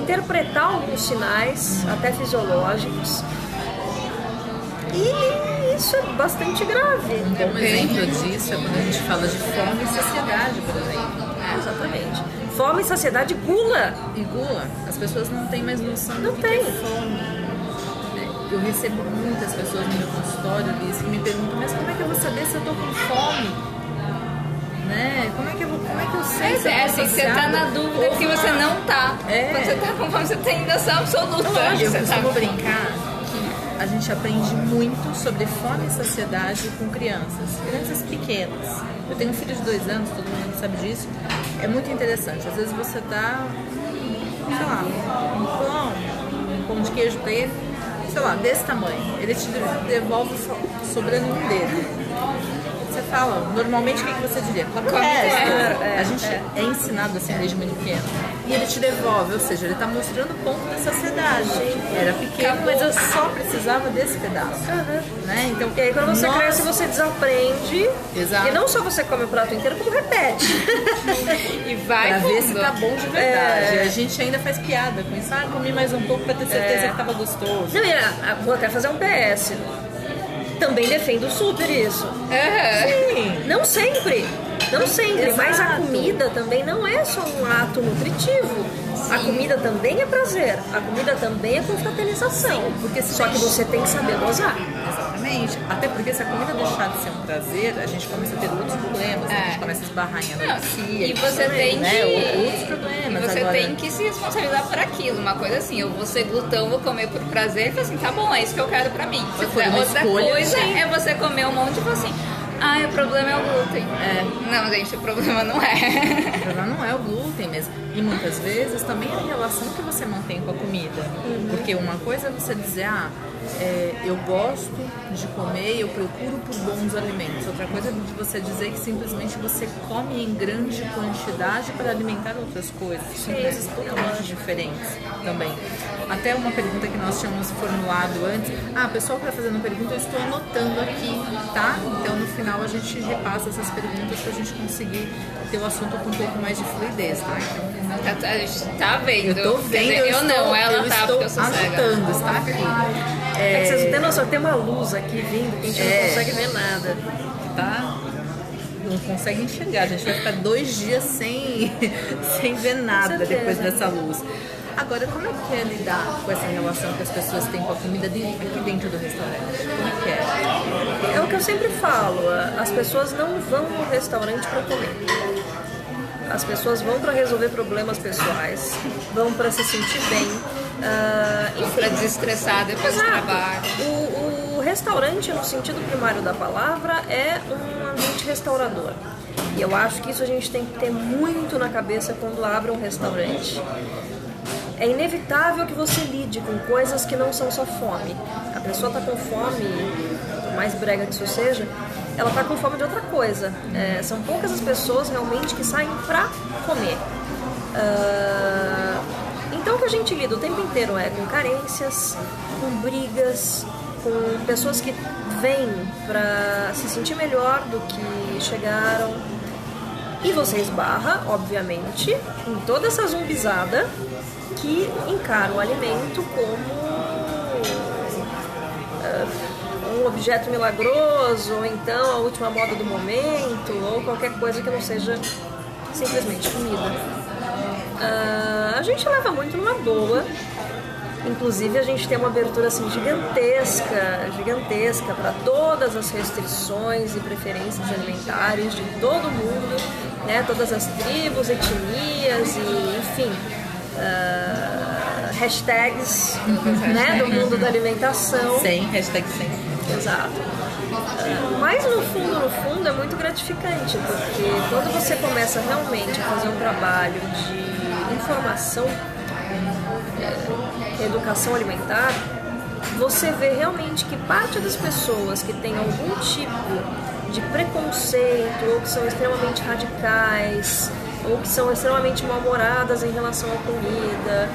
interpretar alguns sinais, até fisiológicos, e isso é bastante grave.
Um exemplo disso é quando a gente fala de fome e saciedade, por exemplo.
Exatamente. Fome, saciedade, gula.
E gula. As pessoas não têm mais noção
Não
do
tem.
que é fome. Eu recebo muitas pessoas no meu consultório, Liz, que me perguntam: mas como é que eu vou saber se eu tô com fome? Né? Como é que eu sei se eu tô
assim, você tá na dúvida que você não tá. Quando você tá com fome, você tem noção absoluta.
Eu costumo brincar que a gente aprende muito sobre fome e saciedade com crianças pequenas. Eu tenho um filho de 2 anos, todo mundo sabe disso. É muito interessante. Às vezes você dá, sei lá, um pão de queijo pra ele, sei lá, desse tamanho. Ele te devolve sobrando um dedo. Você fala, normalmente o que você diria? Come o resto. A gente é ensinado assim desde muito pequeno. E ele te devolve, ou seja, ele está mostrando o ponto da saciedade. Era pequeno, mas eu só precisava desse pedaço. Né? Então,
E aí quando você cresce, você desaprende.
Exato.
E não só você come o prato inteiro, como repete.
E vai
pra ver se
fundo.
tá bom de verdade. A gente ainda faz piada com isso. Comi mais um pouco pra ter certeza que tava gostoso.
Não, vou até fazer um PS. Também defendo super isso.
Sim.
Não sempre,
Exato.
mas a comida também não é só um ato nutritivo. Sim. A comida também é prazer, a comida também é confraternização.
Sim, porque
só que você tem que saber dosar.
Exatamente. Até porque se a comida deixar de ser um prazer, a gente começa a ter outros problemas, a gente começa a esbarrar em anorexia.
E você tem que...
outros problemas.
E você
agora...
tem que se responsabilizar por aquilo. Uma coisa assim, eu vou ser glutão, vou comer por prazer, e falo assim, tá bom, é isso que eu quero pra mim. Outra coisa é você comer um monte e falar assim, o problema é o glúten. Não, gente, o problema não é.
O problema não é o glúten mesmo. E muitas vezes também é a relação que você mantém com a comida. Porque uma coisa é você dizer, eu gosto de comer e eu procuro por bons alimentos. Outra coisa é de você dizer que simplesmente você come em grande quantidade para alimentar outras coisas. São coisas totalmente diferentes também. Até uma pergunta que nós tínhamos formulado antes. Pessoal que está fazendo pergunta, eu estou anotando aqui, tá? Então no final a gente repassa essas perguntas para a gente conseguir ter o assunto com um pouco mais de fluidez, tá?
A gente tá vendo.
Eu tô vendo.
Quer dizer, eu não, ela tá, porque eu sou
anotando,
cega.
está aqui.
É que vocês não têm noção, tem uma luz aqui vindo que a gente não consegue ver nada.
Tá? Não consegue enxergar. A gente vai ficar 2 dias sem ver nada depois dessa luz. Agora, como é que é lidar com essa relação que as pessoas têm com a comida aqui dentro do restaurante? Como é que é?
É o que eu sempre falo, as pessoas não vão no restaurante para comer. As pessoas vão para resolver problemas pessoais, vão para se sentir bem,
para desestressar depois do trabalho.
O restaurante, no sentido primário da palavra, é um ambiente restaurador. E eu acho que isso a gente tem que ter muito na cabeça quando abre um restaurante. É inevitável que você lide com coisas que não são só fome. A pessoa está com fome, por mais brega que isso seja, ela está com fome de outra coisa. São poucas as pessoas realmente que saem para comer. Então o que a gente lida o tempo inteiro é com carências, com brigas, com pessoas que vêm para se sentir melhor do que chegaram. E você esbarra, obviamente, em toda essa zumbizada que encara o alimento como um objeto milagroso, ou então a última moda do momento, ou qualquer coisa que não seja simplesmente comida. A gente leva muito numa boa. Inclusive a gente tem uma abertura assim gigantesca para todas as restrições e preferências alimentares de todo mundo, né? Todas as tribos, etnias e enfim, hashtags, né, do mundo da alimentação.
Sem, hashtag sem.
Exato. Mas no fundo é muito gratificante, porque quando você começa realmente a fazer um trabalho de informação, educação alimentar, você vê realmente que parte das pessoas que têm algum tipo de preconceito, ou que são extremamente radicais, ou que são extremamente mal-humoradas em relação à comida,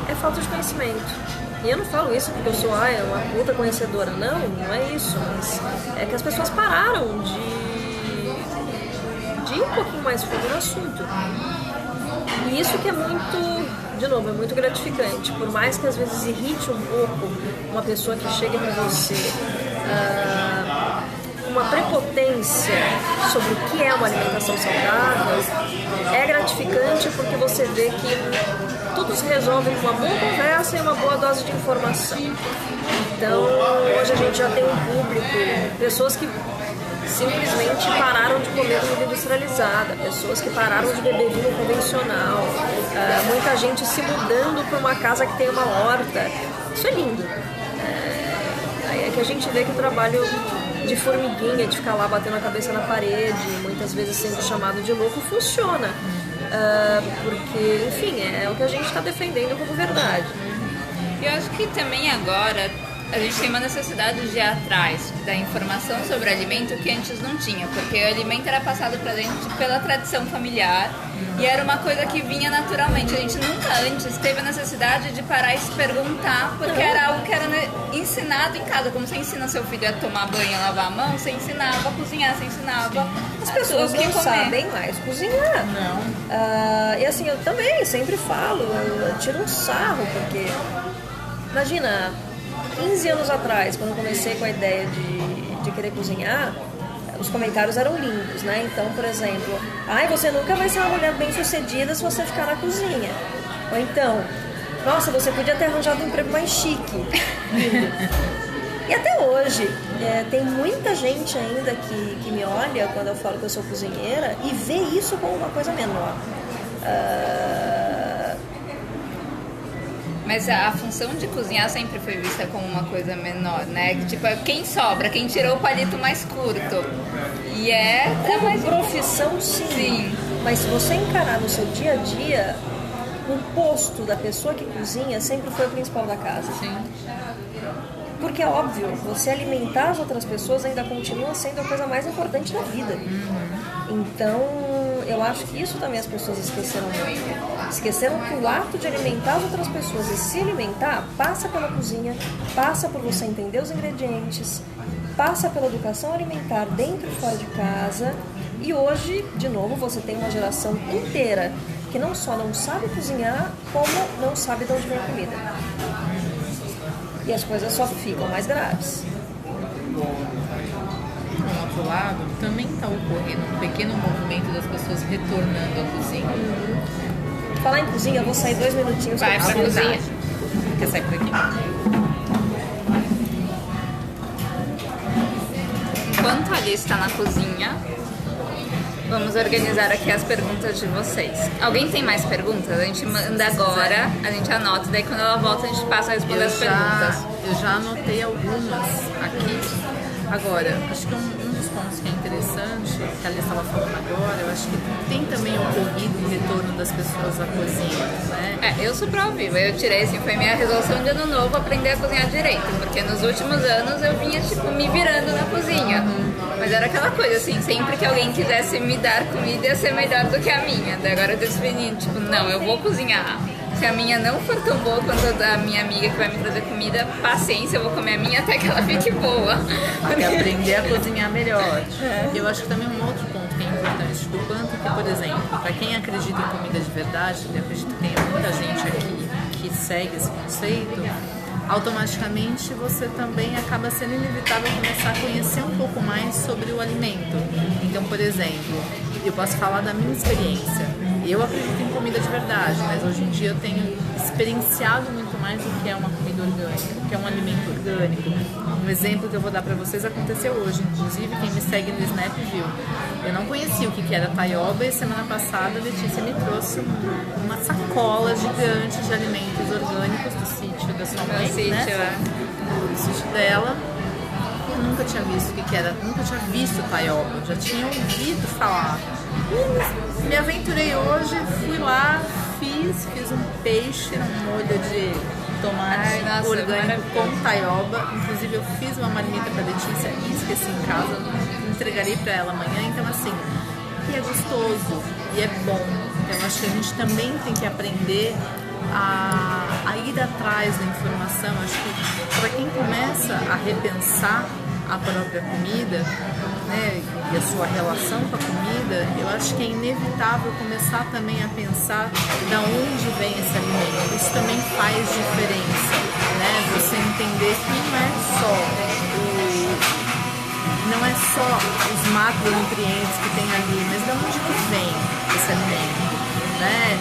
é falta de conhecimento. E eu não falo isso porque eu sou uma puta conhecedora, não é isso, mas é que as pessoas pararam de ir um pouquinho mais fundo no assunto. E isso que é muito, de novo, é muito gratificante. Por mais que às vezes irrite um pouco uma pessoa que chega pra você uma prepotência sobre o que é uma alimentação saudável, é gratificante porque você vê que tudo se resolve com uma boa conversa e uma boa dose de informação. Então, hoje a gente já tem um público, pessoas que simplesmente pararam de comer comida industrializada, pessoas que pararam de beber vinho convencional, muita gente se mudando para uma casa que tem uma horta. Isso é lindo. Aí é que a gente vê que o trabalho de formiguinha, de ficar lá batendo a cabeça na parede, muitas vezes sendo chamado de louco, funciona. Porque, enfim, é o que a gente está defendendo como verdade.
Eu acho que também agora a gente tem uma necessidade de ir atrás da informação sobre o alimento que antes não tinha, porque o alimento era passado pra gente pela tradição familiar e era uma coisa que vinha naturalmente. A gente nunca antes teve a necessidade de parar e se perguntar, porque era algo que era ensinado em casa. Como você ensina seu filho a tomar banho, a lavar a mão, você ensinava a cozinhar, você ensinava
as pessoas não sabem mais cozinhar.
Não.
E assim, eu também sempre falo, eu tiro um sarro, porque imagina, 15 anos atrás, quando eu comecei com a ideia de querer cozinhar, os comentários eram lindos, né? Então, por exemplo, você nunca vai ser uma mulher bem sucedida se você ficar na cozinha. Ou então, nossa, você podia ter arranjado um emprego mais chique. E até hoje, tem muita gente ainda que me olha quando eu falo que eu sou cozinheira e vê isso como uma coisa menor.
Mas a função de cozinhar sempre foi vista como uma coisa menor, né? Tipo, quem sobra, quem tirou o palito mais curto. E
como
mais
profissão, sim. Mas se você encarar no seu dia a dia, o posto da pessoa que cozinha sempre foi o principal da casa.
Sim.
Porque é óbvio, você alimentar as outras pessoas ainda continua sendo a coisa mais importante da vida. Então, eu acho que isso também as pessoas esqueceram muito. Esqueceram que o ato de alimentar as outras pessoas e se alimentar passa pela cozinha, passa por você entender os ingredientes, passa pela educação alimentar dentro e fora de casa. E hoje, de novo, você tem uma geração inteira que não só não sabe cozinhar, como não sabe de onde vem a comida. E as coisas só ficam mais graves.
Por outro lado, também está ocorrendo um pequeno movimento das pessoas retornando à cozinha.
Falar em cozinha, eu vou sair 2 minutinhos.
Vai pra cozinha.
Quer sair por aqui?
Enquanto a Alice está na cozinha, vamos organizar aqui as perguntas de vocês. Alguém tem mais perguntas? A gente manda agora, a gente anota, daí quando ela volta a gente passa a responder as perguntas.
Eu já anotei algumas aqui. Agora, acho que um dos pontos que é interessante, que a Alice estava falando agora, eu acho que tem também ocorrido o retorno das pessoas à cozinha, né?
Eu sou prova viva, eu tirei, assim, foi minha resolução de ano novo aprender a cozinhar direito, porque nos últimos anos eu vinha, tipo, me virando na cozinha. Mas era aquela coisa, assim, sempre que alguém quisesse me dar comida ia ser melhor do que a minha. Daí agora eu defini, tipo, não, eu vou cozinhar. Se a minha não for tão boa quanto a da minha amiga que vai me trazer comida, paciência, eu vou comer a minha até que ela fique boa.
Porque aprender a cozinhar melhor. E eu acho que também um outro ponto que é importante, do quanto que, por exemplo, para quem acredita em comida de verdade, eu acredito que tem muita gente aqui que segue esse conceito, automaticamente você também acaba sendo inevitável começar a conhecer um pouco mais sobre o alimento. Então, por exemplo, eu posso falar da minha experiência. Eu acredito em comida de verdade, mas hoje em dia eu tenho experienciado muito mais o que é uma comida orgânica, o que é um alimento orgânico. Um exemplo que eu vou dar para vocês aconteceu hoje, inclusive quem me segue no Snap viu. Eu não conhecia o que era taioba e semana passada a Letícia me trouxe uma sacola gigante de alimentos orgânicos do sítio da sua mãe, né? Do sítio dela. Eu nunca tinha visto o que era, nunca tinha visto taioba, já tinha ouvido falar. Me aventurei hoje, fui lá, fiz um peixe, um molho de tomate orgânico com taioba. Inclusive eu fiz uma marmita para Letícia e esqueci em casa, entregarei para ela amanhã. Então assim, e é gostoso e é bom. Então acho que a gente também tem que aprender a ir atrás da informação. Acho que para quem começa a repensar a própria comida, né, e a sua relação com a comida, eu acho que é inevitável começar também a pensar de onde vem esse alimento. Isso também faz diferença, né? Você entender que não é só os macronutrientes que tem ali, mas de onde que vem esse alimento, né?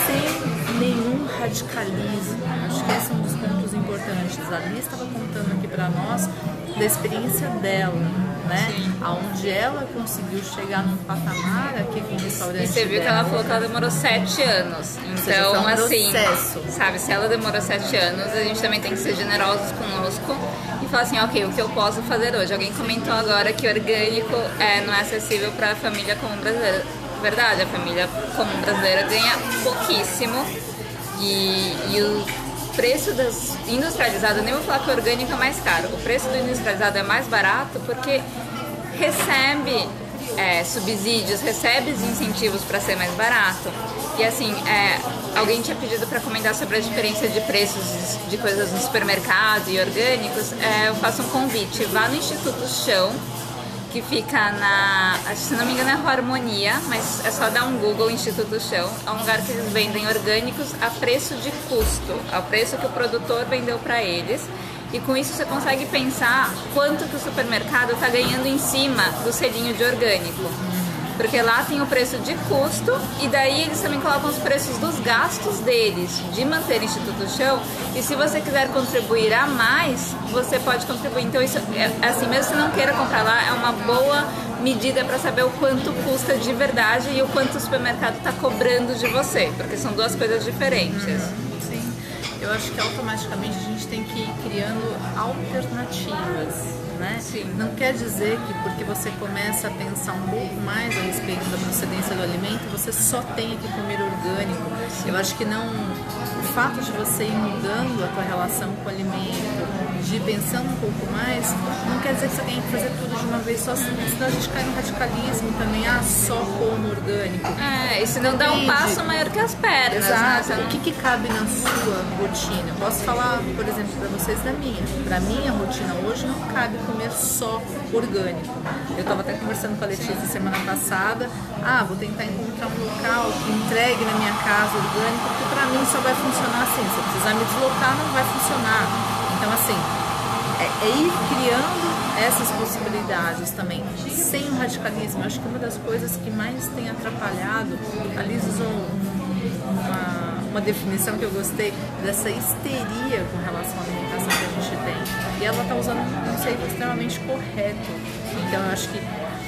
Sem nenhum radicalismo. Acho que esse é um dos pontos importantes. A Liz estava contando aqui para nós da experiência dela, né? Aonde ela conseguiu chegar num patamar aqui com o restaurante.
E você viu que ela falou que ela demorou 7 anos. Então, assim, sabe, se ela demorou 7 anos, a gente também tem que ser generosos conosco e falar assim, ok, o que eu posso fazer hoje? Alguém comentou agora que orgânico não é acessível para a família comum brasileira. Verdade, a família comum brasileira ganha pouquíssimo e o preço das industrializadas, nem vou falar que o orgânico é mais caro, o preço do industrializado é mais barato porque recebe subsídios, recebe os incentivos para ser mais barato. E assim, alguém tinha pedido para comentar sobre a diferença de preços de coisas no supermercado e orgânicos. Eu faço um convite, vá no Instituto Chão, que fica se não me engano é Rua Harmonia, mas é só dar um Google, Instituto Chão. É um lugar que eles vendem orgânicos a preço de custo, ao preço que o produtor vendeu para eles. E com isso você consegue pensar quanto que o supermercado está ganhando em cima do selinho de orgânico. Porque lá tem o preço de custo e daí eles também colocam os preços dos gastos deles de manter o Instituto Chão. E se você quiser contribuir a mais, você pode contribuir. Então isso assim, mesmo se não queira comprar lá, é uma boa medida para saber o quanto custa de verdade e o quanto o supermercado está cobrando de você, porque são duas coisas diferentes.
Sim, eu acho que automaticamente a gente tem que ir criando alternativas. Né? Não quer dizer que porque você começa a pensar um pouco mais a respeito da procedência do alimento, você só tenha que comer orgânico. Eu acho que não. O fato de você ir mudando a tua relação com o alimento, de ir pensando um pouco mais, não quer dizer que você tenha que fazer tudo de uma vez só, senão a gente cai no radicalismo também, só como orgânico.
E senão dá um passo maior que as pernas.
Exato.
Né?
O que cabe na sua rotina? Eu posso falar, por exemplo, para vocês da minha. Para minha rotina hoje não cabe comer só orgânico. Eu estava até conversando com a Letícia semana passada. Vou tentar encontrar um local que entregue na minha casa orgânico, porque para mim só vai funcionar assim. Se eu precisar me deslocar, não vai funcionar. Então, assim, é ir criando essas possibilidades também, sem o radicalismo. Eu acho que uma das coisas que mais tem atrapalhado, a Liz usou uma definição que eu gostei, dessa histeria com relação à alimentação que a gente tem. E ela está usando um conceito extremamente correto. Então, eu acho que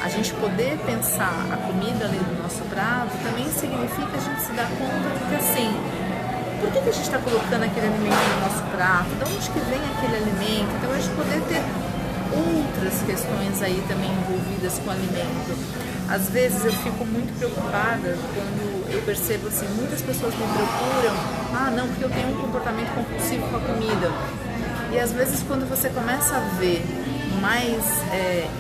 a gente poder pensar a comida ali do nosso prato também significa a gente se dar conta de que, assim, por que a gente está colocando aquele alimento no nosso prato? De onde que vem aquele alimento? Então, a gente poder ter outras questões aí também envolvidas com o alimento. Às vezes eu fico muito preocupada quando eu percebo assim, muitas pessoas me procuram, não, porque eu tenho um comportamento compulsivo com a comida. E às vezes quando você começa a ver mais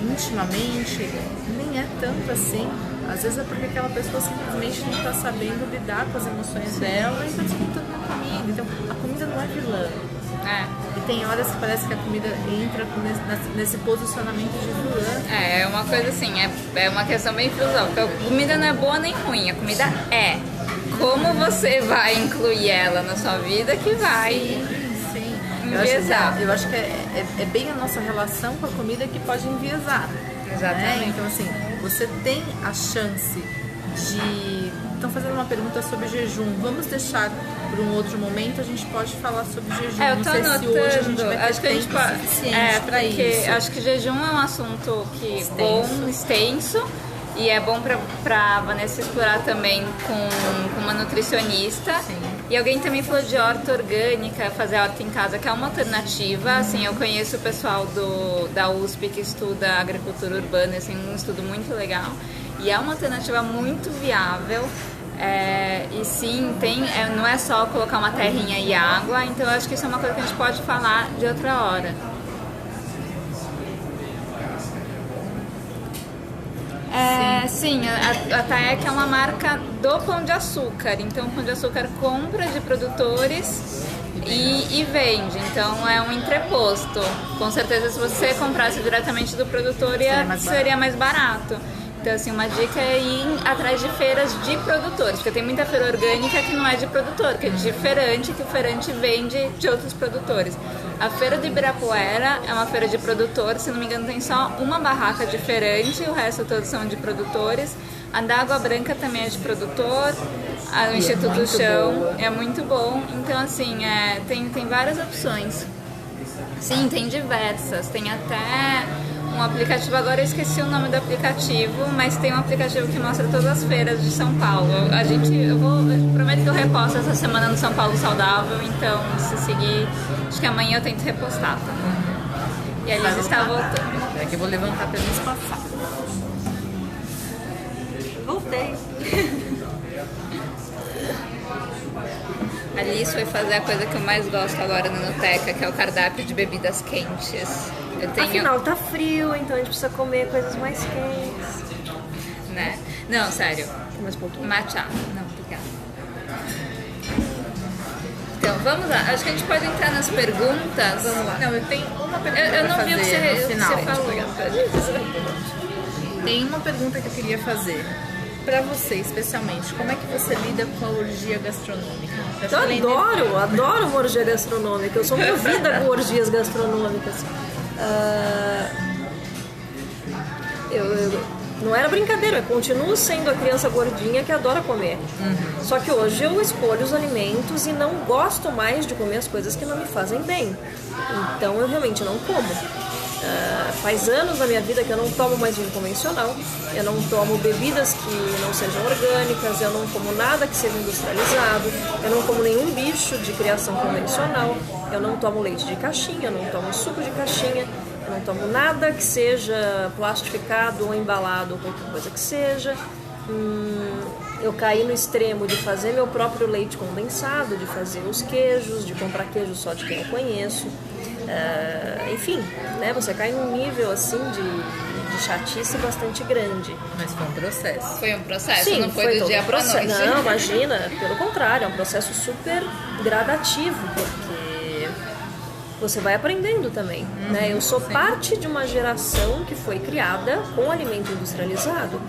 intimamente, nem é tanto assim. Às vezes é porque aquela pessoa simplesmente não está sabendo lidar com as emoções dela e está descontando na comida. Então, a comida não é vilã. E tem horas que parece que a comida entra nesse posicionamento de vilã.
É uma coisa assim, é uma questão bem filosófica. A comida não é boa nem ruim, a comida é. Como você vai incluir ela na sua vida que vai enviesar.
Eu acho que é bem a nossa relação com a comida que pode enviesar.
Exatamente.
Então, assim, você tem a chance de estão fazendo uma pergunta sobre jejum. Vamos deixar para um outro momento, a gente pode falar sobre jejum.
Eu
não
tô
sei
anotando.
se hoje a gente vai ter
Acho que a gente
tempo suficiente para isso.
Acho que jejum é um assunto que bom, extenso. E é bom pra Vanessa explorar também com uma nutricionista.
Sim.
E alguém também falou de horta orgânica, fazer horta em casa, que é uma alternativa. Assim, eu conheço o pessoal da USP que estuda agricultura urbana, assim, um estudo muito legal. E é uma alternativa muito viável. E sim, não é só colocar uma terrinha e água. Então eu acho que isso é uma coisa que a gente pode falar de outra hora. Sim, a Taek é uma marca do Pão de Açúcar. Então, o Pão de Açúcar compra de produtores e vende. Então, é um entreposto. Com certeza, se você comprasse diretamente do produtor, seria mais barato. Então, assim, uma dica é ir atrás de feiras de produtores. Porque tem muita feira orgânica que não é de produtor, que é de feirante, que o feirante vende de outros produtores. A feira de Ibirapuera é uma feira de produtores, se não me engano tem só uma barraca de feirante, o resto todos são de produtores. A da Água Branca também é de produtor, o Instituto Chão é muito bom. Então assim, tem várias opções. Sim, tem diversas, tem até um aplicativo, agora eu esqueci o nome do aplicativo, mas tem um aplicativo que mostra todas as feiras de São Paulo. Eu prometo que eu reposto essa semana no São Paulo Saudável, então se seguir, acho que amanhã eu tento repostar, tá? E a Liz está voltando.
É que eu vou levantar pra eles passar.
Voltei.
A Liz foi fazer a coisa que eu mais gosto agora na Nuteca, que é o cardápio de bebidas quentes.
Afinal, tá frio, então a gente precisa comer coisas mais quentes.
Né? Não, sério.
Tem mais ponto?
Matcha. Não, obrigada. Então, vamos lá. Acho que a gente pode entrar nas perguntas.
Vamos lá. Não, eu tenho uma pergunta
Eu não
pra
vi o que
fazer no final.
você falou.
Tem uma pergunta que eu queria fazer. Pra você, especialmente, como é que você lida com a orgia gastronômica?
Eu adoro uma orgia gastronômica. Eu sou movida com orgias gastronômicas. Não era brincadeira, eu continuo sendo a criança gordinha que adora comer. Só que hoje eu escolho os alimentos e não gosto mais de comer as coisas que não me fazem bem. Então eu realmente não como. Faz anos na minha vida que eu não tomo mais vinho convencional, eu não tomo bebidas que não sejam orgânicas, eu não como nada que seja industrializado, eu não como nenhum bicho de criação convencional, eu não tomo leite de caixinha, eu não tomo suco de caixinha, eu não tomo nada que seja plastificado ou embalado ou qualquer coisa que seja. Eu caí no extremo de fazer meu próprio leite condensado, de fazer os queijos, de comprar queijo só de quem eu conheço. Enfim, né, você cai num nível assim de chatice bastante grande.
Mas foi um processo.
Foi um processo,
Sim,
não foi do dia pra noite.
Não, imagina, pelo contrário, é um processo super gradativo, porque você vai aprendendo também. Né? Eu sou parte de uma geração que foi criada com alimento industrializado.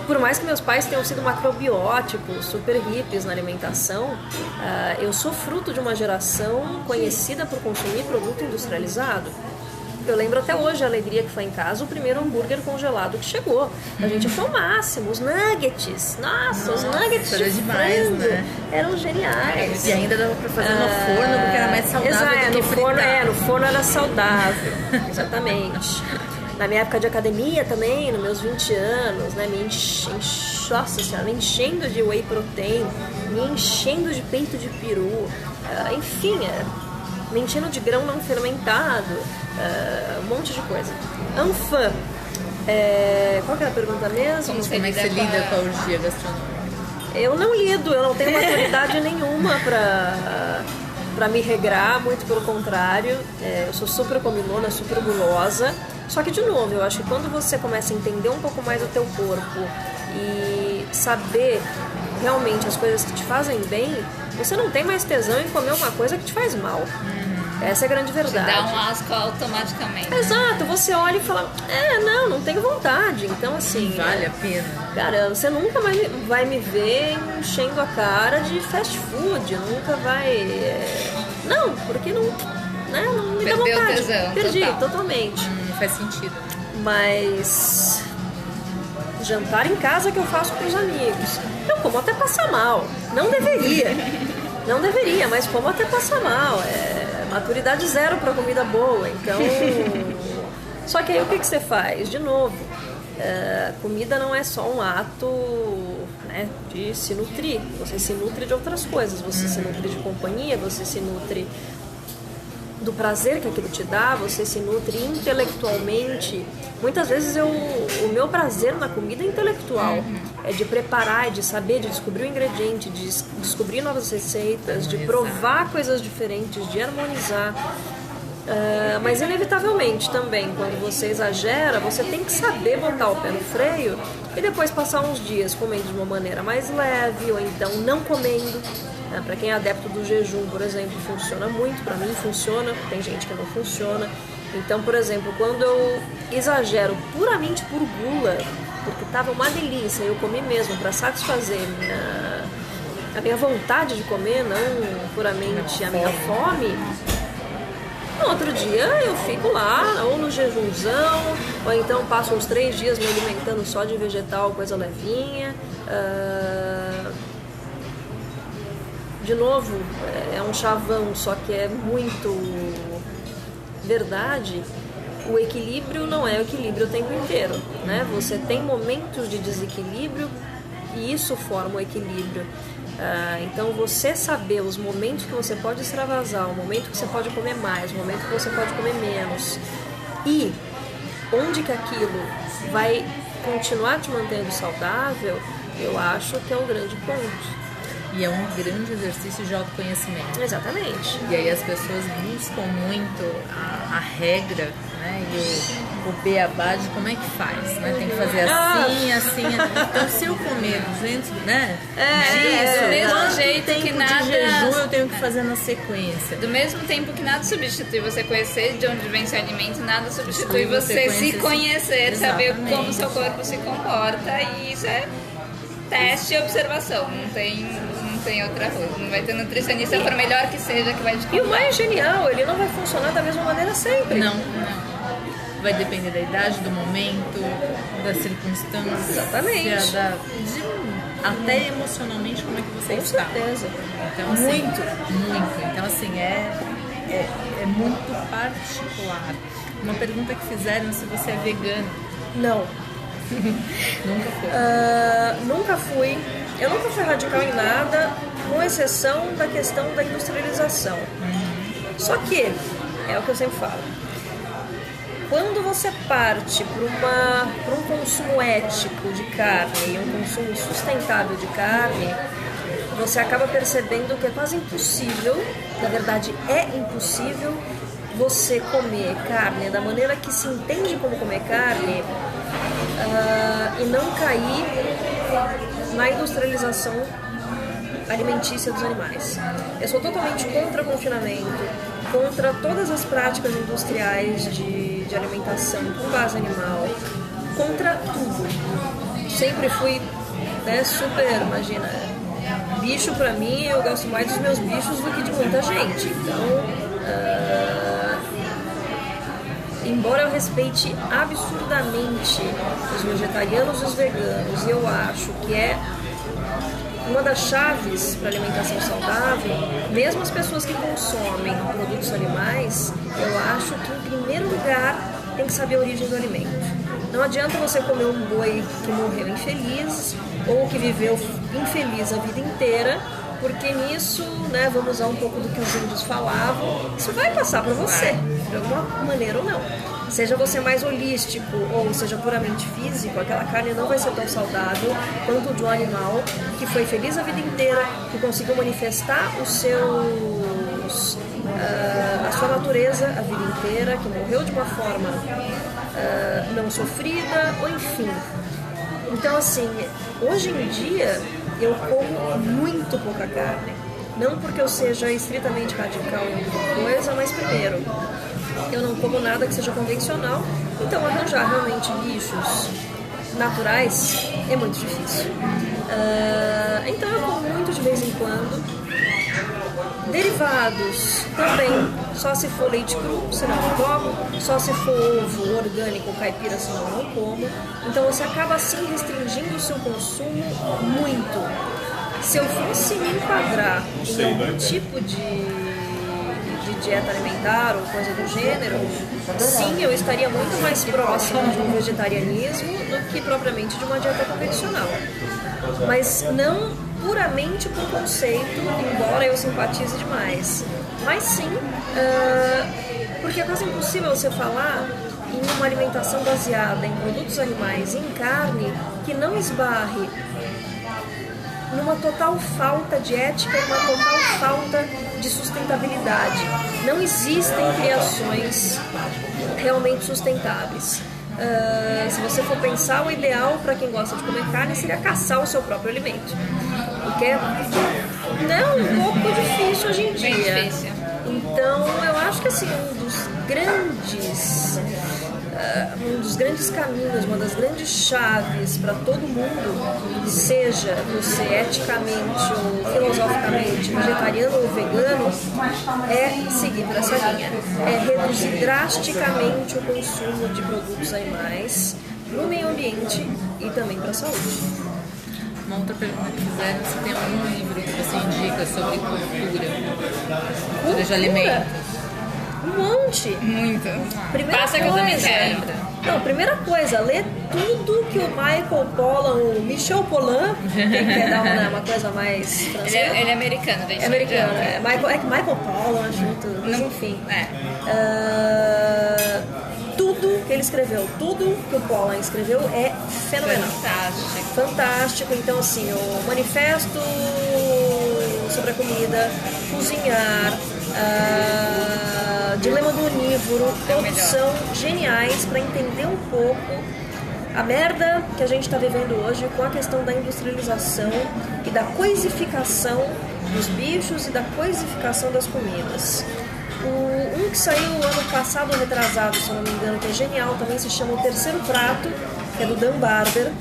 Por mais que meus pais tenham sido macrobióticos, super hippies na alimentação, eu sou fruto de uma geração conhecida por consumir produto industrializado. Eu lembro até hoje a alegria que foi em casa o primeiro hambúrguer congelado que chegou. A gente achou o máximo, os nuggets. Nossa, os nuggets
era
de
demais,
frango
né?
eram geniais.
E ainda dava pra fazer no forno, porque era mais saudável do que fritar.
No forno era saudável, exatamente. Na minha época de academia também, nos meus 20 anos, né, nossa senhora, me enchendo de whey protein, me enchendo de peito de peru, enfim, me enchendo de grão não fermentado, um monte de coisa. Anfã, qual que era a pergunta mesmo?
Como é que você lida com a orgia gastronômica?
Eu não lido, eu não tenho maturidade nenhuma pra me regrar, muito pelo contrário, eu sou super comilona, super gulosa. Só que, de novo, eu acho que quando você começa a entender um pouco mais o teu corpo e saber realmente as coisas que te fazem bem, você não tem mais tesão em comer uma coisa que te faz mal. Essa é a grande verdade.
Dá um asco automaticamente.
Exato, você olha e fala, não tenho vontade. Então, assim...
Vale a pena.
Cara, você nunca mais vai me ver enchendo a cara de fast food, nunca vai... Não, porque não me dá vontade.
Perdeu o tesão,
Perdi,
total.
totalmente.
Faz sentido.
Mas, jantar em casa que eu faço para os amigos. Eu como até passar mal. Não deveria, mas como até passar mal. É maturidade zero para comida boa. Então, só que aí o que você faz? De novo, comida não é só um ato, né, de se nutrir. Você se nutre de outras coisas. Você se nutre de companhia, você se nutre do prazer que aquilo te dá, você se nutre intelectualmente. Muitas vezes o meu prazer na comida é intelectual. É de preparar, é de saber, de descobrir o ingrediente, de descobrir novas receitas, de provar coisas diferentes, de harmonizar. Mas inevitavelmente também, quando você exagera, você tem que saber botar o pé no freio e depois passar uns dias comendo de uma maneira mais leve, ou então não comendo. Para quem é adepto do jejum, por exemplo, funciona muito. Para mim funciona, tem gente que não funciona. Então, por exemplo, quando eu exagero puramente por gula, porque estava uma delícia, eu comi mesmo para satisfazer a minha vontade de comer, não puramente a minha fome, no outro dia eu fico lá, ou no jejumzão, ou então passo uns 3 dias me alimentando só de vegetal, coisa levinha. De novo, é um chavão, só que é muito verdade. O equilíbrio não é o equilíbrio o tempo inteiro, né? Você tem momentos de desequilíbrio e isso forma o equilíbrio. Então você saber os momentos que você pode extravasar, o momento que você pode comer mais, o momento que você pode comer menos e onde que aquilo vai continuar te mantendo saudável, eu acho que é um grande ponto.
E é um grande exercício de autoconhecimento.
Exatamente.
E aí as pessoas buscam muito a regra, né? E o beabá de como é que faz, né? Tem que fazer assim. Então se eu comer 200, né?
Do mesmo jeito que nada...
de jejum eu tenho que fazer na sequência.
Do mesmo tempo que nada substitui você conhecer de onde vem seu alimento, nada substitui você se conhecer, saber como seu corpo se comporta. E isso é teste e observação, não tem outra coisa. Não vai ter nutricionista, por melhor que seja, que vai te contar.
E o mais genial, ele não vai funcionar da mesma maneira sempre.
Não. Vai depender da idade, do momento, da circunstância.
Exatamente.
Até emocionalmente como é que você está.
Com certeza.
Então, assim, muito. Então, assim, é muito particular. Uma pergunta que fizeram se você é vegano.
Não.
Nunca foi.
Nunca fui. Eu nunca fui radical em nada, com exceção da questão da industrialização. Só que, é o que eu sempre falo, quando você parte para um consumo ético de carne e um consumo sustentável de carne, você acaba percebendo que é quase impossível, na verdade é impossível, você comer carne da maneira que se entende como comer carne e não cair na industrialização alimentícia dos animais. Eu sou totalmente contra confinamento, contra todas as práticas industriais de alimentação com base animal, contra tudo. Sempre fui, né, super, imagina, bicho pra mim, eu gosto mais dos meus bichos do que de muita gente. Então, embora eu respeite absurdamente os vegetarianos e os veganos, e eu acho que é uma das chaves para a alimentação saudável, mesmo as pessoas que consomem produtos animais, eu acho que em primeiro lugar tem que saber a origem do alimento. Não adianta você comer um boi que morreu infeliz ou que viveu infeliz a vida inteira, porque nisso, né, vamos usar um pouco do que os índios falavam, isso vai passar para você, de alguma maneira ou não. Seja você mais holístico ou seja puramente físico, aquela carne não vai ser tão saudável quanto de um animal que foi feliz a vida inteira, que conseguiu manifestar a sua natureza a vida inteira, que morreu de uma forma não sofrida, ou enfim. Então, assim, hoje em dia eu como muito pouca carne. Não porque eu seja estritamente radical em alguma coisa, mas primeiro, eu não como nada que seja convencional, então arranjar realmente bichos naturais é muito difícil. Então eu como muito de vez em quando, Derivados, também, só se for leite cru, senão não como, só se for ovo orgânico ou caipira, senão não como. Então você acaba assim restringindo o seu consumo muito. Se eu fosse me enquadrar em algum tipo de dieta alimentar ou coisa do gênero, sim, eu estaria muito mais próximo de um vegetarianismo do que propriamente de uma dieta convencional. Mas não puramente por conceito, embora eu simpatize demais. Mas sim, porque é quase impossível você falar em uma alimentação baseada em produtos animais e em carne que não esbarre numa total falta de ética e uma total falta de sustentabilidade. Não existem criações realmente sustentáveis. Se você for pensar, o ideal para quem gosta de comer carne seria caçar o seu próprio alimento. O que é um pouco difícil hoje em dia. Então, eu acho que assim, um dos grandes caminhos, uma das grandes chaves para todo mundo, seja você eticamente ou filosoficamente vegetariano ou vegano, é seguir por essa linha. É reduzir drasticamente o consumo de produtos animais para o meio ambiente e também para a saúde.
Uma outra pergunta que fizeram, se tem algum livro que você indica sobre cultura de alimentos?
Um monte.
Muito.
Passa que eu também quero. Não, primeira coisa, lê tudo que o Michael Pollan, o Michel Pollan, quem quer dar uma coisa mais francesa.
Ele é americano, deixa
é americano, é. Michael Pollan junto, mas enfim. Tudo que ele escreveu, tudo que o Pollan escreveu é fenomenal. Fantástico. Então, assim, o manifesto sobre a comida, cozinhar, Dilema do Onívoro, todos são geniais para entender um pouco a merda que a gente está vivendo hoje com a questão da industrialização e da coisificação dos bichos e da coisificação das comidas. Um que saiu ano passado, retrasado, se eu não me engano, que é genial, também se chama O Terceiro Prato, que é do Dan Barber,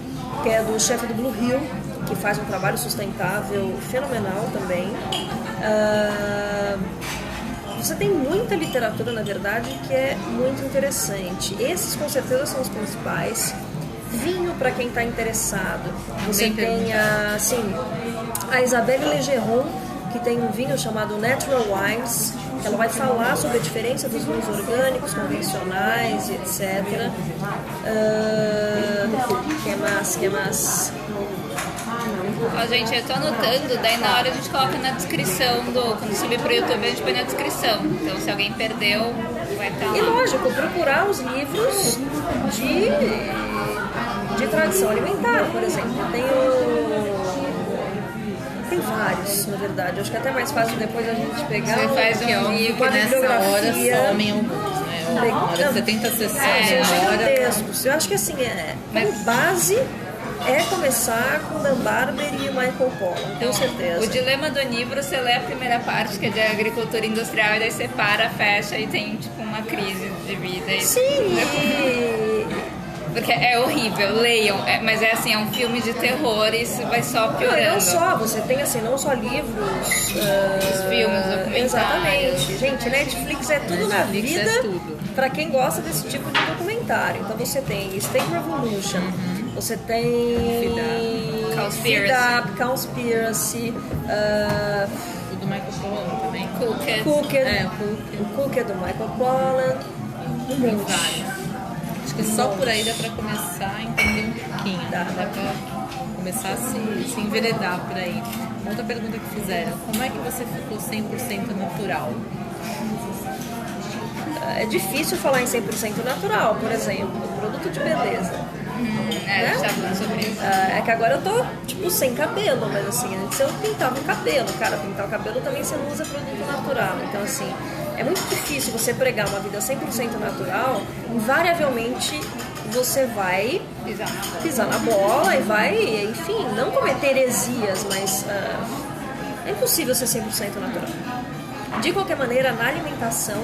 que é do chefe do Blue Hill, que faz um trabalho sustentável fenomenal também. Você tem muita literatura, na verdade, que é muito interessante. Esses, com certeza, são os principais. Vinho, para quem está interessado. Você tem a Isabelle Legeron, que tem um vinho chamado Natural Wines. Ela vai falar sobre a diferença dos vinhos orgânicos, convencionais, etc. Que mais?
Gente, eu tô anotando, daí na hora a gente coloca na descrição quando subir pro YouTube a gente põe na descrição. Então se alguém perdeu, vai estar lá.
E lógico, procurar os livros de tradição alimentar, por exemplo. Tem vários, na verdade. Acho que é até mais fácil depois a gente pegar
você faz um livro
que nessa hora somem alguns, né? Na hora que você tenta acessar,
textos. Eu acho que assim, como base é começar com Dan Barber e Michael Pollan, com certeza.
O Dilema do Onívoro, você lê a primeira parte, que é de agricultura industrial, e daí você para, fecha e tem tipo uma crise de vida.
Sim!
Porque é horrível, leiam, mas é assim, é um filme de terror e isso vai só piorando.
Não só, você tem assim, não só livros,
os filmes, documentários.
Exatamente. Gente, Netflix é tudo na vida para quem gosta desse tipo de documentário. Então você tem Steak Revolution, você tem Cowspiracy,
o do Michael Pollan também.
Cooked. O Cooked do Michael Pollan.
Tem vários. Acho que só por aí dá pra começar a entender um pouquinho. Dá pra começar a se enveredar por aí. Uma outra pergunta que fizeram: como é que você ficou 100% natural?
É difícil falar em 100% natural, por exemplo, produto de beleza.
A gente tá falando sobre isso.
É que agora eu tô, tipo, sem cabelo, mas assim, antes eu pintava o cabelo. Cara, pintar o cabelo também você não usa produto natural. Então, assim, é muito difícil você pregar uma vida 100% natural. Invariavelmente, você vai pisar na bola e vai, enfim, não cometer heresias, mas é impossível ser 100% natural. De qualquer maneira, na alimentação,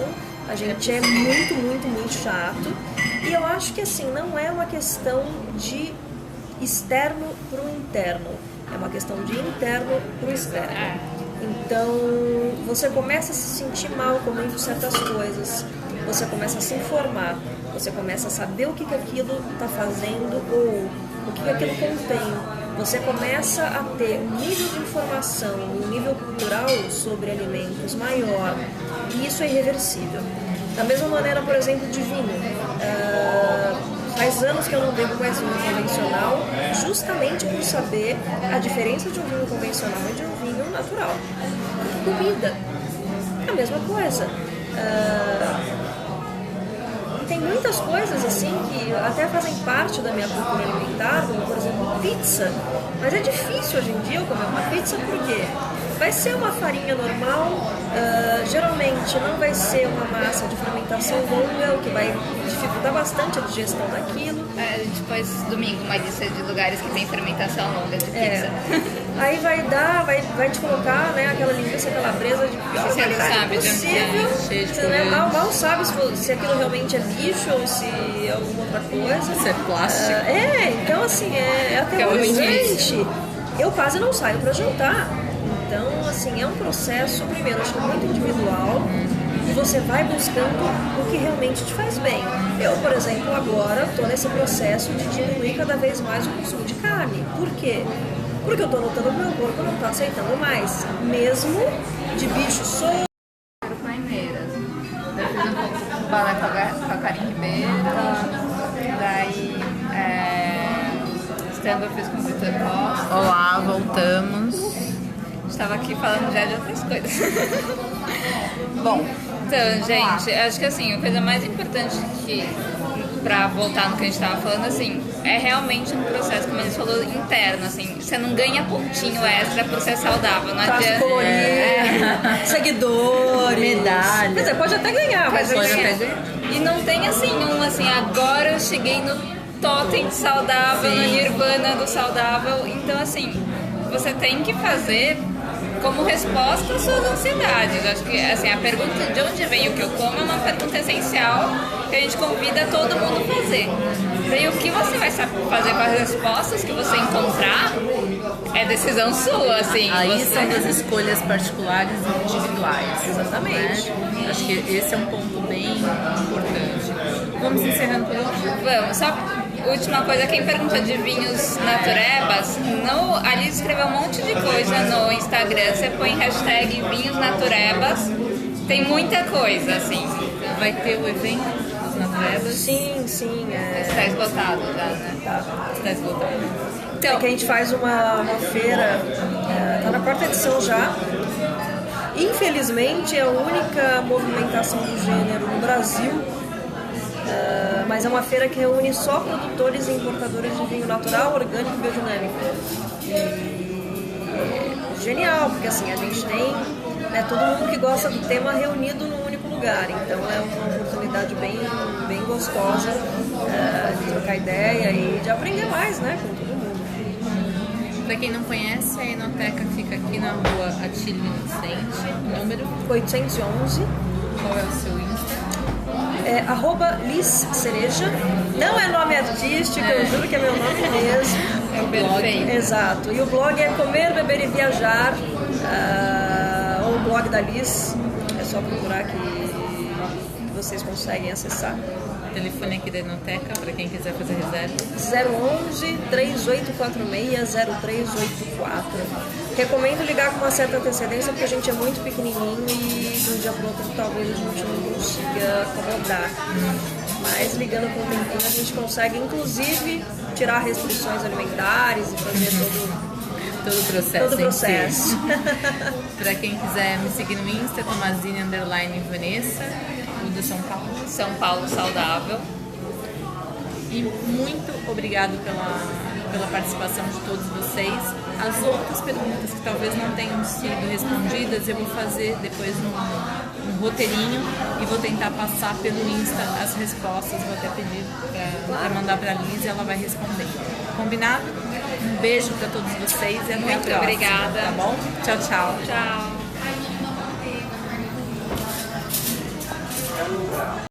a gente é muito, muito, muito chato. E eu acho que assim, não é uma questão de externo para o interno. É uma questão de interno para o externo. Então, você começa a se sentir mal comendo certas coisas, você começa a se informar, você começa a saber o que aquilo está fazendo ou o que aquilo contém. Você começa a ter um nível de informação, um nível cultural sobre alimentos maior, e isso é irreversível. Da mesma maneira, por exemplo, de vinho. Faz anos que eu não bebo mais vinho convencional, justamente por saber a diferença de um vinho convencional e de um vinho natural. Comida, a mesma coisa. Tem muitas coisas assim que até fazem parte da minha cultura alimentar, como por exemplo pizza, mas é difícil hoje em dia eu comer uma pizza porque vai ser uma farinha normal, geralmente não vai ser uma massa de fermentação longa, o que vai dificultar bastante a digestão daquilo.
A gente pôs domingo uma lista de lugares que tem fermentação longa de pizza.
Aí vai te colocar, né, aquela linguiça calabresa de pior
você não
qualidade
sabe
possível.
cheio de
Você mal sabe se aquilo realmente é bicho ou se é alguma outra coisa.
Se é plástico.
Então assim, é aterrorizante. Eu quase não saio para jantar. Então, assim, é um processo, primeiro, acho que muito individual, e você vai buscando o que realmente te faz bem. Eu, por exemplo, agora estou nesse processo de diminuir cada vez mais o consumo de carne. Por quê? Porque eu estou notando que o meu corpo não está aceitando mais, mesmo de bicho solto.
Paineiras. Eu fiz um pouco de balé com a Karin Ribeiro, daí stand eu fiz com o Vitor Costa.
Olá, voltamos.
Estava aqui falando já de outras coisas.
Bom,
então, gente, acho que assim, a coisa mais importante que, pra voltar no que a gente estava falando, assim, é realmente um processo, como ele falou, interno, assim, você não ganha pontinho extra por ser saudável, não adianta.
Seguidores,
medalha.
Quer dizer, pode até ganhar, mas
Pode
assim,
até ganhar.
E não tem assim, agora eu cheguei no totem saudável, no nirvana do saudável, então assim, você tem que fazer como resposta às suas ansiedades. Acho que assim, a pergunta de onde vem o que eu como é uma pergunta essencial que a gente convida todo mundo a fazer. E o que você vai fazer com as respostas que você encontrar é decisão sua, assim.
Aí são das escolhas particulares e individuais.
Exatamente.
Né? Acho que esse é um ponto bem importante. Vamos encerrando por hoje?
Vamos, só última coisa, quem pergunta de vinhos naturebas, ali escreveu um monte de coisa no Instagram, você põe hashtag vinhos naturebas, tem muita coisa, assim.
Vai ter o evento dos naturebas?
sim.
Está esgotado já, né?
Está esgotado.
Então, que a gente faz uma feira, tá na quarta edição já. Infelizmente é a única movimentação do gênero no Brasil, mas é uma feira que reúne só produtores e importadores de vinho natural, orgânico e biodinâmico. E genial, porque assim, a gente tem todo mundo que gosta do tema reunido num único lugar, então é uma oportunidade bem gostosa de trocar ideia e de aprender mais, né, com todo mundo.
Para quem não conhece, a Enoteca fica aqui na rua Atílio Inocente, número
811.
Qual é o seu Insta?
@Liz Cereja. Não é nome artístico, eu juro que é meu nome mesmo.
É o blog.
Exato. E o blog é Comer, Beber e Viajar, ou o blog da Liz. É só procurar que vocês conseguem acessar.
O telefone aqui da Enoteca, para quem quiser fazer reserva.
011 3846 0384. Recomendo ligar com uma certa antecedência porque a gente é muito pequenininho e de um dia para o outro talvez a gente não consiga acomodar. Mas ligando com o tempinho a gente consegue inclusive tirar restrições alimentares e fazer
Todo o processo.
todo o processo.
Para quem quiser me seguir no Insta, Tomazine_Vanessa, o do São Paulo.
São Paulo Saudável.
E muito obrigado pela participação de todos vocês. As outras perguntas que talvez não tenham sido respondidas, eu vou fazer depois um roteirinho e vou tentar passar pelo Insta as respostas. Vou até pedir para mandar para a Liz e ela vai responder. Combinado? Um beijo para todos vocês e até a
Muito
próxima.
obrigada.
Tá bom? Tchau, tchau.
Tchau.